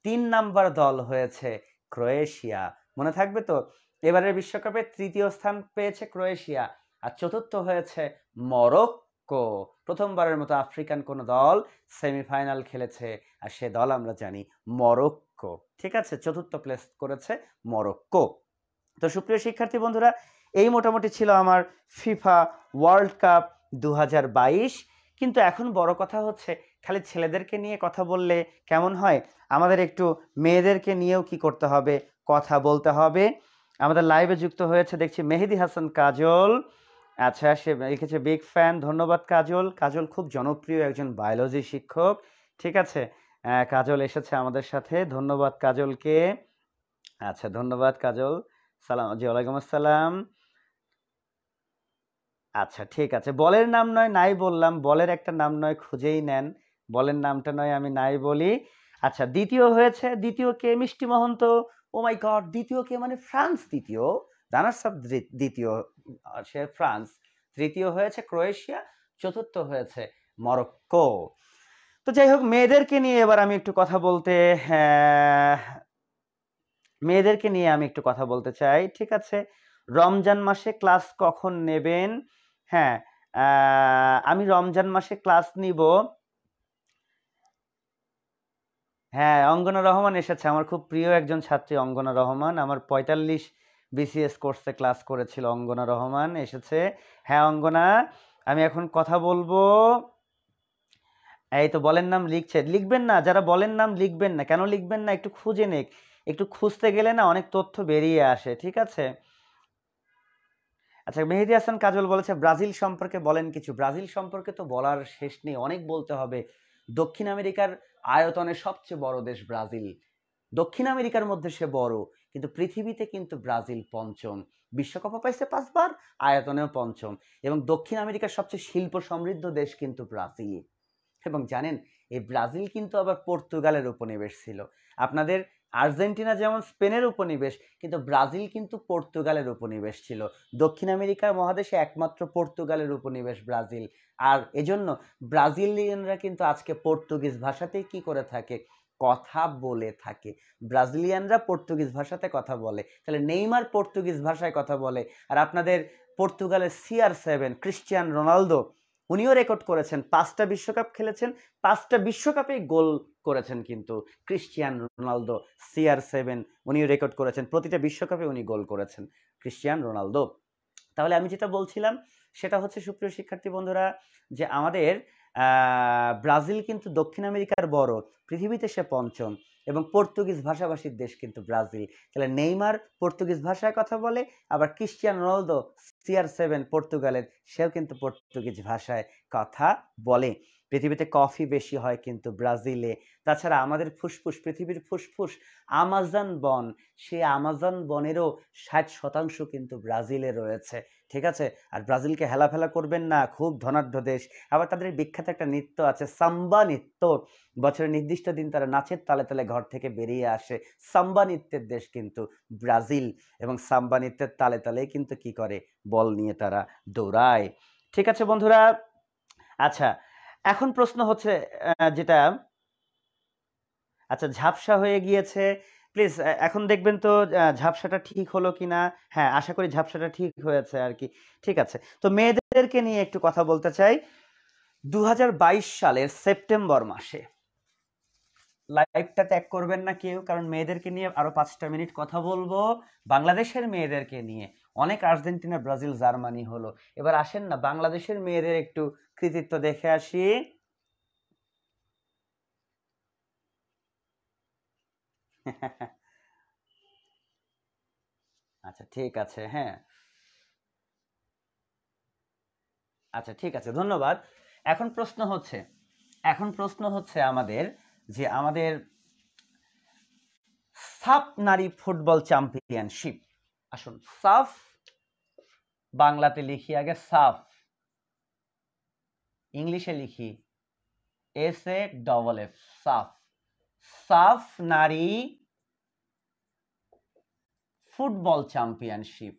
Speaker 1: 3 নাম্বার দল হয়েছে ক্রোয়েশিয়া, মনে থাকবে তো। এবারের বিশ্বকাপে তৃতীয় স্থান পেয়েছে ক্রোয়েশিয়া আর চতুর্থ হয়েছে মরক্কো। প্রথমবারের মতো আফ্রিকান কোন দল সেমিফাইনাল খেলেছে আর সে দল আমরা জানি মরক্কো, ঠিক আছে, চতুর্থ প্লেস করেছে মরক্কো। তো সুপ্রিয় শিক্ষার্থী বন্ধুরা, এই মোটামুটি ছিল আমার ফিফা ওয়ার্ল্ড কাপ 2022। কিন্তু এখন বড় কথা হচ্ছে, খালি ছেলেদেরকে নিয়ে কথা বললে কেমন হয়, আমাদের একটু মেয়েদেরকে নিয়েও কি করতে হবে, কথা বলতে হবে। আমাদের লাইভে যুক্ত হয়েছে দেখছি মেহেদি হাসান কাজল। আচ্ছা, সে লিখেছে বিগ ফ্যান, ধন্যবাদ কাজল। কাজল খুব জনপ্রিয় একজন বায়োলজি শিক্ষক, ঠিক আছে। কাজল এসেছে আমাদের সাথে, ধন্যবাদ কাজলকে। আচ্ছা, ধন্যবাদ কাজল। সালাম জি, ওয়ালাইকুম আসসালাম। আচ্ছা, ঠিক আছে, বলের নাম নয় নাই বললাম, বলের একটা নাম নয় খুঁজেই নেন, বলের নামটা নয় আমি নাই বলি। আচ্ছা, দ্বিতীয় হয়েছে, দ্বিতীয় কে? মিষ্টি মহন্ত। ও মাই গড, দ্বিতীয় কে মানে ফ্রান্স দ্বিতীয়, রানার্স আপ দ্বিতীয় সে ফ্রান্স, তৃতীয় হয়েছে ক্রোয়েশিয়া, চতুর্থ হয়েছে মরক্কো। তো যাই হোক, মেয়েদেরকে নিয়ে এবার আমি একটু কথা বলতে মেয়েদেরকে নিয়ে আমি একটু কথা বলতে চাই, ঠিক আছে। রমজান মাসে ক্লাস কখন নেবেন? হ্যাঁ, আমি রমজান মাসে ক্লাস নিব। হ্যাঁ, অঙ্গনা রহমান এসেছে, আমার খুব প্রিয় একজন ছাত্রী অঙ্গনা রহমান, আমার 45 বিসিএস কোর্সে ক্লাস করেছিল অঙ্গনা রহমান, এসেছে। হ্যাঁ অঙ্গনা, আমি এখন কথা বলবো। এই তো বলেন নাম লিখছে, লিখবেন না, যারা বলেন নাম লিখবেন না, কেন লিখবেন না? একটু খুঁজে নেক, একটু খুঁজতে গেলে না অনেক তথ্য বেরিয়ে আসে, ঠিক আছে। আচ্ছা, মেহেদী হাসান কাজল বলেছে ব্রাজিল সম্পর্কে বলেন কিছু। ব্রাজিল সম্পর্কে তো বলার শেষ নেই, অনেক বলতে হবে। দক্ষিণ আমেরিকার আয়তনে সবচেয়ে বড় দেশ ব্রাজিল, দক্ষিণ আমেরিকার মধ্যে সে বড়, কিন্তু পৃথিবীতে কিন্তু ব্রাজিল পঞ্চম। বিশ্বকাপও পাইছে 5 বার, আয়তনেও পঞ্চম, এবং দক্ষিণ আমেরিকার সবচেয়ে শিল্প সমৃদ্ধ দেশ কিন্তু ব্রাজিল। এবং জানেন, এই ব্রাজিল কিন্তু আবার পর্তুগালের উপনিবেশ ছিল। আপনাদের আর্জেন্টিনা যেমন স্পেনের উপনিবেশ, কিন্তু ব্রাজিল কিন্তু পর্তুগালের উপনিবেশ ছিল। দক্ষিণ আমেরিকার মহাদেশে একমাত্র পর্তুগালের উপনিবেশ ব্রাজিল। আর এজন্য ব্রাজিলিয়ানরা কিন্তু আজকে পর্তুগিজ ভাষাতেই কি করে থাকে, কথা বলে থাকে। ব্রাজিলিয়ানরা পর্তুগিজ ভাষাতে কথা বলে, তাহলে নেইমার পর্তুগিজ ভাষায় কথা বলে। আর আপনাদের পর্তুগালের CR7 ক্রিস্টিয়ান রোনালদো, উনিও রেকর্ড করেছেন, 5টা বিশ্বকাপ খেলেছেন, 5টা বিশ্বকাপেই গোল করেছেন কিন্তু ক্রিস্টিয়ান রোনালদো। CR7 উনিও রেকর্ড করেছেন, প্রতিটা বিশ্বকাপে উনি গোল করেছেন ক্রিস্টিয়ান রোনালদো। তাহলে আমি যেটা বলছিলাম সেটা হচ্ছে, সুপ্রিয় শিক্ষার্থী বন্ধুরা, যে আমাদের ব্রাজিল কিন্তু দক্ষিণ আমেরিকার বড়, পৃথিবীতে সে পঞ্চম, এবং পর্তুগিজ ভাষাভাষীর দেশ কিন্তু ব্রাজিল। তাহলে নেইমার পর্তুগিজ ভাষায় কথা বলে, আবার ক্রিস্টিয়ান রোনালদো CR7 পর্তুগালের, সেও কিন্তু পর্তুগিজ ভাষায় কথা বলে। পৃথিবীতে কফি বেশি হয় কিন্তু ব্রাজিলে। তাছাড়া আমাদের ফুসফুস, পৃথিবীর ফুসফুস আমাজন বন, সেই আমাজন বনেরও 60% কিন্তু ব্রাজিলে রয়েছে, ঠিক আছে। আর ব্রাজিলকে হেলাফেলা করবেন না, খুব ধনাঢ্য দেশ। আবার তাদের বিখ্যাত একটা নৃত্য আছে, সাম্বা নৃত্য, বছরের নির্দিষ্ট দিন তারা নাচের তালে তালে ঘর থেকে বেরিয়ে আসে। সাম্বা নৃত্যের দেশ কিন্তু ব্রাজিল, এবং সাম্বা নৃত্যের তালে তালে কিন্তু কি করে, বল নিয়ে তারা দৌড়ায়, ঠিক আছে বন্ধুরা। আচ্ছা, এখন প্রশ্ন হচ্ছে যেটা, আচ্ছা ঝাপসা হয়ে গিয়েছে, প্লিজ এখন দেখবেন তো ঝাপসাটা ঠিক হলো কিনা। হ্যাঁ, আশা করি ঝাপসাটা ঠিক হয়েছে আর কি, ঠিক আছে। তো মেয়েদেরকে নিয়ে একটু কথা বলতে চাই। 2022 সালের সেপ্টেম্বর মাসে, লাইভটা ত্যাগ করবেন না কেউ, কারণ মেয়েদেরকে নিয়ে আরো 5টা মিনিট কথা বলবো, বাংলাদেশের মেয়েদেরকে নিয়ে। অনেক আর্জেন্টিনা, ব্রাজিল, জার্মানি হলো, এবার আসেন না বাংলাদেশের মেয়েদের একটু কৃতিত্ব দেখে আসি। আচ্ছা ঠিক আছে, হ্যাঁ আচ্ছা ঠিক আছে, ধন্যবাদ। এখন প্রশ্ন হচ্ছে আমাদের যে আমাদের সাফ নারী ফুটবল চ্যাম্পিয়নশিপ, আসুন সাফ বাংলাতে লিখি আগে সাফ, ইংলিশে লিখি SAFF, সাফ, সাফ নারী ফুটবল চ্যাম্পিয়নশিপ।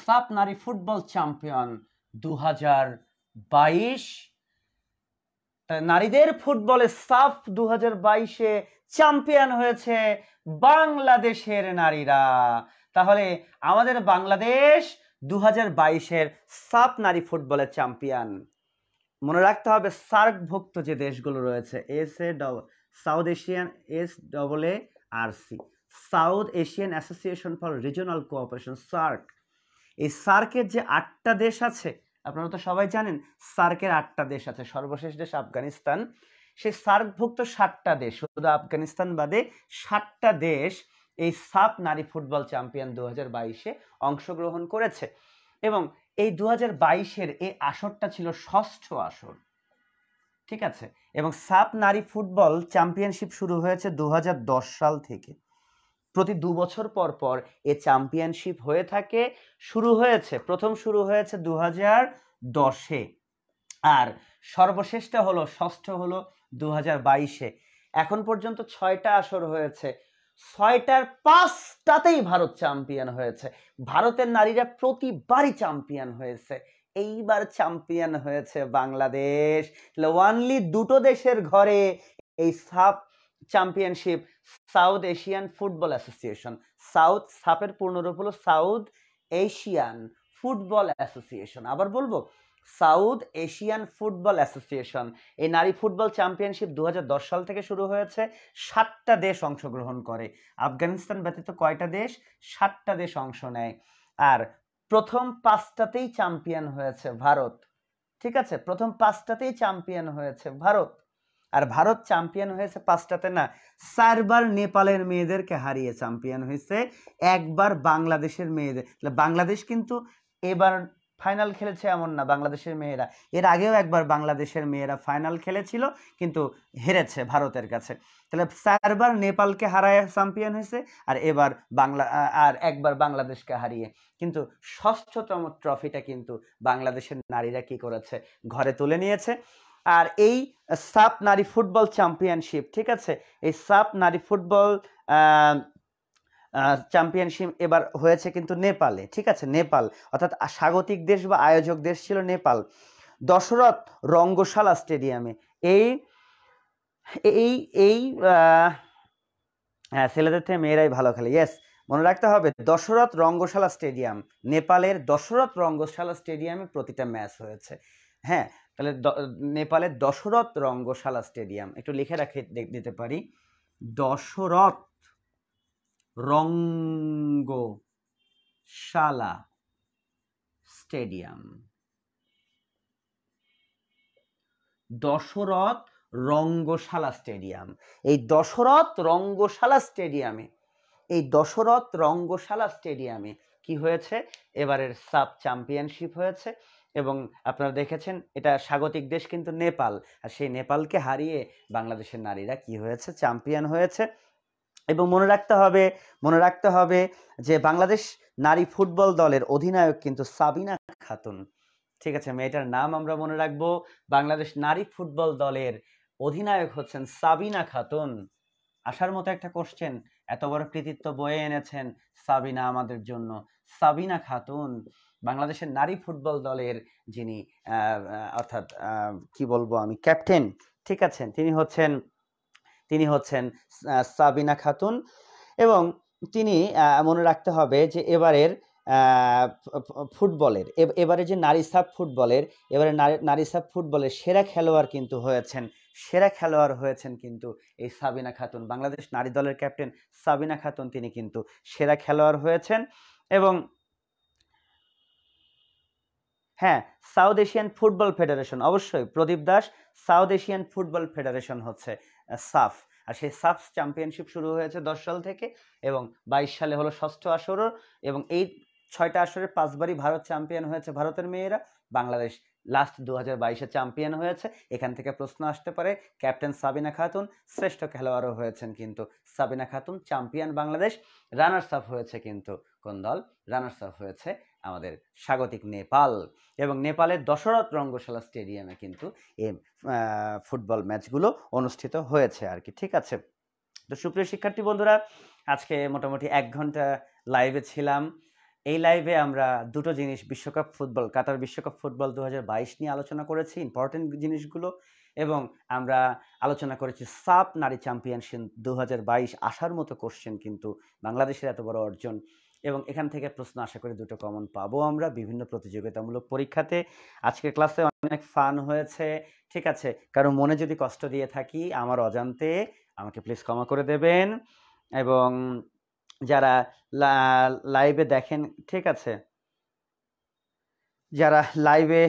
Speaker 1: সাফ নারী ফুটবল চ্যাম্পিয়ন 2022। নারীদের ফুটবলে সাফ 2022-এ চ্যাম্পিয়ন হয়েছে বাংলাদেশের নারীরা। তাহলে আমাদের বাংলাদেশ 2022-এর সাফ নারী ফুটবলের চ্যাম্পিয়ন। মনে রাখতে হবে সার্কভুক্ত যে দেশগুলো রয়েছে south Asian SAARC, south Asian association for regional cooperation, SAARC. এই সার্কের যে 8টা দেশ আছে, আপনারা তো সবাই জানেন সার্কের 8টা দেশ আছে, সর্বশেষ দেশ আফগানিস্তান, সেই সার্কভুক্ত 7টা দেশ, শুধু আফগানিস্তান বাদে 7টা দেশ এই সাফ নারী ফুটবল চ্যাম্পিয়ন 2022-এ অংশগ্রহণ করেছে। এবং এই 2022-এর এই আসরটা ছিল 6ষ্ঠ আসর, ঠিক আছে। এবং সাফ নারী ফুটবল চ্যাম্পিয়নশিপ শুরু হয়েছে 2010 সাল থেকে। প্রতি 2 বছর পর পর এ চ্যাম্পিয়নশিপ হয়ে থাকে। প্রথম শুরু হয়েছে 2010-এ, আর সর্বশেষটা হলো 6ষ্ঠ হলো 2022-এ। এখন পর্যন্ত 6টা আসর হয়েছে, 6টার 5টাতেই ভারত চ্যাম্পিয়ন হয়েছে। ভারতের নারীরা প্রতিবারই চ্যাম্পিয়ন হয়েছে, এইবার চ্যাম্পিয়ন হয়েছে বাংলাদেশ। ওয়ানলি 2টো দেশের ঘরে এই SAFF championship, South Asian Football Association, সাফের পূর্ণরূপ হলো সাউথ এশিয়ান ফুটবল অ্যাসোসিয়েশন। আবার বলবো, সাউথ এশিয়ান ফুটবল অ্যাসোসিয়েশন। এই নারী ফুটবল চ্যাম্পিয়নশিপ 2010 সাল থেকে শুরু হয়েছে। 7টা দেশ অংশগ্রহণ করে, আফগানিস্তান ব্যতীত কয়টা দেশ? 7টা দেশ অংশ নেয়। আর প্রথম 5টাতেই চ্যাম্পিয়ন হয়েছে ভারত, ঠিক আছে, প্রথম 5টাতেই চ্যাম্পিয়ন হয়েছে ভারত। আর ভারত চ্যাম্পিয়ন হয়েছে 5টাতে না, 4বার নেপালের মেয়েদেরকে হারিয়ে চ্যাম্পিয়ন হয়েছে, একবার বাংলাদেশের মেয়েদের। বাংলাদেশ কিন্তু এবার ফাইনাল খেলেছে এমন না, বাংলাদেশের মেয়েরা এর আগেও একবার বাংলাদেশের মেয়েরা ফাইনাল খেলেছিল, কিন্তু হেরেছে ভারতের কাছে। তাহলে 4বার নেপালকে হারায় চ্যাম্পিয়ন হয়েছে, আর এবার আর একবার বাংলাদেশকে হারিয়ে। কিন্তু 6ষ্ঠতম ট্রফিটা কিন্তু বাংলাদেশের নারীরা কি করেছে? ঘরে তুলে নিয়েছে। আর এই সাফ নারী ফুটবল চ্যাম্পিয়নশিপ, ঠিক আছে, এই সাফ নারী ফুটবল চ্যাম্পিয়নশিপ এবার হয়েছে কিন্তু নেপালে, ঠিক আছে, নেপাল, অর্থাৎ স্বাগতিক দেশ বা আয়োজক দেশ ছিল নেপাল, দশরথ রঙ্গশালা স্টেডিয়ামে। এই এই এই ছেলেদের থেকে মেয়েরাই ভালো খেলে, ইয়েস, মনে রাখতে হবে দশরথ রঙ্গশালা স্টেডিয়াম, নেপালের দশরথ রঙ্গশালা স্টেডিয়ামে প্রতিটা ম্যাচ হয়েছে। হ্যাঁ, তাহলে নেপালের দশরথ রঙ্গশালা স্টেডিয়াম, একটু লিখে রাখে দিতে পারি, দশরথ রঙ্গশালা স্টেডিয়াম, দশরথ রঙ্গশালা স্টেডিয়াম। এই দশরথ রঙ্গশালা স্টেডিয়ামে, এই দশরথ রঙ্গশালা স্টেডিয়ামে কি হয়েছে? এবারের সাফ চ্যাম্পিয়নশিপ হয়েছে। এবং আপনারা দেখেছেন এটা স্বাগতিক দেশ কিন্তু নেপাল, আর সেই নেপালকে হারিয়ে বাংলাদেশের নারীরা কি হয়েছে? চ্যাম্পিয়ন হয়েছে। এবং মনে রাখতে হবে যে বাংলাদেশ নারী ফুটবল দলের অধিনায়ক কিন্তু সাবিনা খাতুন, ঠিক আছে, মেয়েটার নাম আমরা মনে রাখবো। বাংলাদেশ নারী ফুটবল দলের অধিনায়ক হচ্ছেন সাবিনা খাতুন। আসার মতো একটা কোশ্চেন, এত বড় কৃতিত্ব বয়ে এনেছেন সাবিনা আমাদের জন্য, সাবিনা খাতুন বাংলাদেশের নারী ফুটবল দলের যিনি অর্থাৎ কি বলবো আমি, ক্যাপ্টেন, ঠিক আছেন, তিনি হচ্ছেন সাবিনা খাতুন। এবং তিনি মনে রাখতে হবে যে এবারে যে নারী সাফ ফুটবলের, এবারে নারী সাফ ফুটবলের সেরা খেলোয়াড় হয়েছেন কিন্তু এই সাবিনা খাতুন, বাংলাদেশ নারী দলের ক্যাপ্টেন সাবিনা খাতুন, তিনি কিন্তু সেরা খেলোয়াড় হয়েছেন। এবং হ্যাঁ, সাউথ এশিয়ান ফুটবল ফেডারেশন, অবশ্যই Pradip Das, South Asian Football Federation হচ্ছে সাফ। আর সেই সাফ চ্যাম্পিয়নশিপ শুরু হয়েছে 10 সাল থেকে এবং 22 সালে হলো ষষ্ঠ আসরও, এবং এই 6টা আসরের 5 বারই ভারত চ্যাম্পিয়ন হয়েছে ভারতের মেয়েরা। বাংলাদেশ লাস্ট 2022-এ চ্যাম্পিয়ন হয়েছে। এখান থেকে প্রশ্ন আসতে পারে, ক্যাপ্টেন সাবিনা খাতুন শ্রেষ্ঠ খেলোয়াড়ও হয়েছেন, কিন্তু Sabina Khatun champion Bangladesh. Runners up হয়েছে কিন্তু কোন দল? রানার্স আপ হয়েছে আমাদের স্বাগতিক নেপাল। এবং নেপালের দশরথ রঙ্গশালা স্টেডিয়ামে কিন্তু এই ফুটবল ম্যাচগুলো অনুষ্ঠিত হয়েছে আর কি। ঠিক আছে, তো সুপ্রিয় শিক্ষার্থী বন্ধুরা, আজকে মোটামুটি 1 ঘন্টা লাইভে ছিলাম। এই লাইভে আমরা দুটো জিনিস, বিশ্বকাপ ফুটবল, কাতার বিশ্বকাপ ফুটবল 2022 নিয়ে আলোচনা করেছি, ইম্পর্টেন্ট জিনিসগুলো, এবং আমরা আলোচনা করেছি সাফ নারী চ্যাম্পিয়নশিপ 2022, আসার মতো কোশ্চেন কিন্তু বাংলাদেশের এত বড় অর্জন, এবং এখান থেকে প্রশ্ন আশা করি দুটো কমন পাবো আমরা বিভিন্ন প্রতিযোগিতামূলক পরীক্ষাতে। আজকের ক্লাসে অনেক ফান হয়েছে। ঠিক আছে, কারো মনে যদি কষ্ট দিয়ে থাকি আমার অজান্তে, আমাকে প্লিজ ক্ষমা করে দেবেন। এবং যারা লাইভে দেখেন, ঠিক আছে, যারা লাইভে,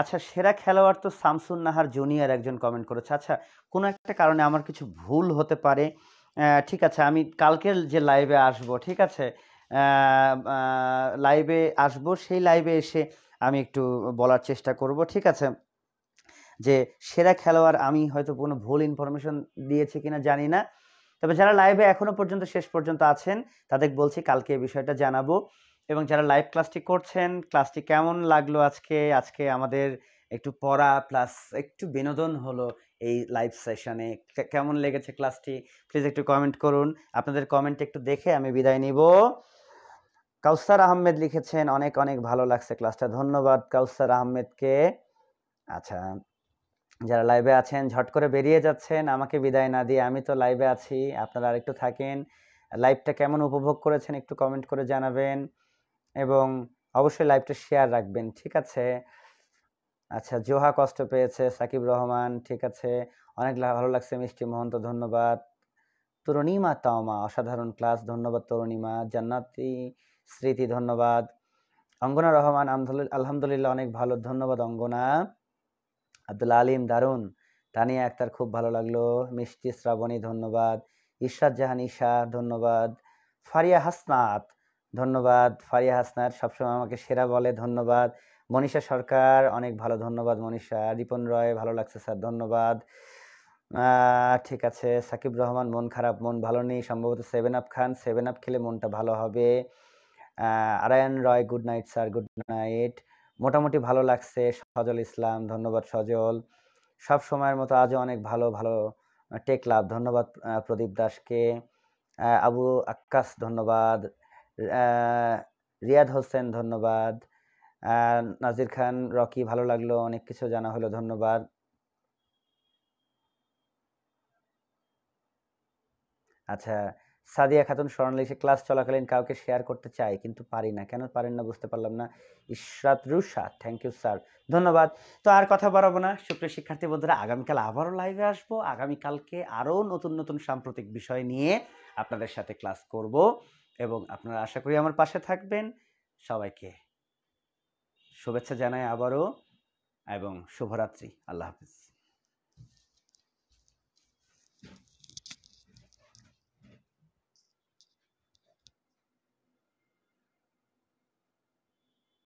Speaker 1: আচ্ছা সেরা খেলোয়াড় তো শামসুন নাহার জুনিয়র একজন কমেন্ট করেছে। আচ্ছা, কোনো একটা কারণে আমার কিছু ভুল হতে পারে। ঠিক আছে, আমি কালকের যে লাইভে আসব, ঠিক আছে, লাইভে আসব, সেই লাইভে এসে আমি একটু বলার চেষ্টা করব। ঠিক আছে, যে সেরা খেলোয়াড় আমি হয়তো কোনো ভুল ইনফরমেশন দিয়েছি কিনা জানি না, তবে যারা লাইভে এখনো পর্যন্ত শেষ পর্যন্ত আছেন তাদের বলছি কালকে এই বিষয়টা জানাবো। এবং যারা লাইভ ক্লাসটি করছেন, ক্লাসটি কেমন লাগলো আজকে? আজকে আমাদের একটু পড়া প্লাস একটু বিনোদন হলো এই লাইভ সেশনে। কেমন লেগেছে ক্লাসটি? প্লিজ একটু কমেন্ট করুন। আপনাদের কমেন্ট একটু দেখে আমি বিদায় নিব। কাউসার আহমেদ লিখেছেন, অনেক অনেক ভালো লাগছে ক্লাসটা, ধন্যবাদ কাউসার আহমেদকে। আচ্ছা, যারা লাইভে আছেন ঝট করে বেরিয়ে যাচ্ছেন আমাকে বিদায় না দিয়ে, আমি তো লাইভে আছি, আপনারা আরেকটু থাকেন। লাইভটা কেমন উপভোগ করেছেন একটু কমেন্ট করে জানাবেন, এবং অবশ্যই লাইভটা শেয়ার রাখবেন। ঠিক আছে, আচ্ছা, জোহা কষ্ট পেয়েছে, সাকিব রহমান, ঠিক আছে, অনেক ভালো লাগছে, মিষ্টি মহন্ত ধন্যবাদ, তরুণীমা তাওমা অসাধারণ ক্লাস, ধন্যবাদ তরুণীমা, জান্নাতি স্মৃতি ধন্যবাদ, অঙ্গনা রহমান আলহামদুলিল্লাহ অনেক ভালো, ধন্যবাদ অঙ্গনা, আব্দুল আলিম দারুন, তানিয়া আক্তার খুব ভালো লাগলো, মিষ্টি শ্রাবণী ধন্যবাদ, ইশরাত জাহান ঈশা ধন্যবাদ, ফারিয়া হাসনাত ধন্যবাদ, ফারিয়া হাসনাত সবসময় আমাকে সেরা বলে, ধন্যবাদ, মনীষা সরকার অনেক ভালো, ধন্যবাদ মনীষা, রিপন রয় ভালো লাগছে স্যার, ধন্যবাদ। ঠিক আছে, সাকিব রহমান মন খারাপ, মন ভালো নেই, সম্ভবত 7 আপ খান, 7 আপ খেলে মনটা ভালো হবে। Arayan Roy good night sir, good night, মোটামুটি ভালো লাগছে, সজল ইসলাম ধন্যবাদ সজল, সব সময়ের মতো আজও অনেক ভালো ভালো টেক লাভ, ধন্যবাদ প্রদীপ দাসকে, আবু আক্কাস ধন্যবাদ, রিয়াদ হোসেন ধন্যবাদ, নাজির খান রকি ভালো লাগলো, অনেক কিছু জানা হলো, ধন্যবাদ। আচ্ছা, সাদিয়া খাতুন স্বর্ণলিখে ক্লাস চলাকালীন কাউকে শেয়ার করতে চাই কিন্তু পারি না, কেন পারেন না বুঝতে পারলাম না। Ishrat Rusha, thank you sir, ধন্যবাদ। তো আর কথা বাড়াবো না, সুপ্রিয় শিক্ষার্থী বন্ধুরা, আগামীকাল আবারও লাইভে আসবো। আগামীকালকে আরও নতুন নতুন সাম্প্রতিক বিষয় নিয়ে আপনাদের সাথে ক্লাস করব, এবং আপনারা আশা করি আমার পাশে থাকবেন। সবাইকে শুভেচ্ছা জানাই আবারও, এবং শুভরাত্রি, আল্লাহ হাফিজ।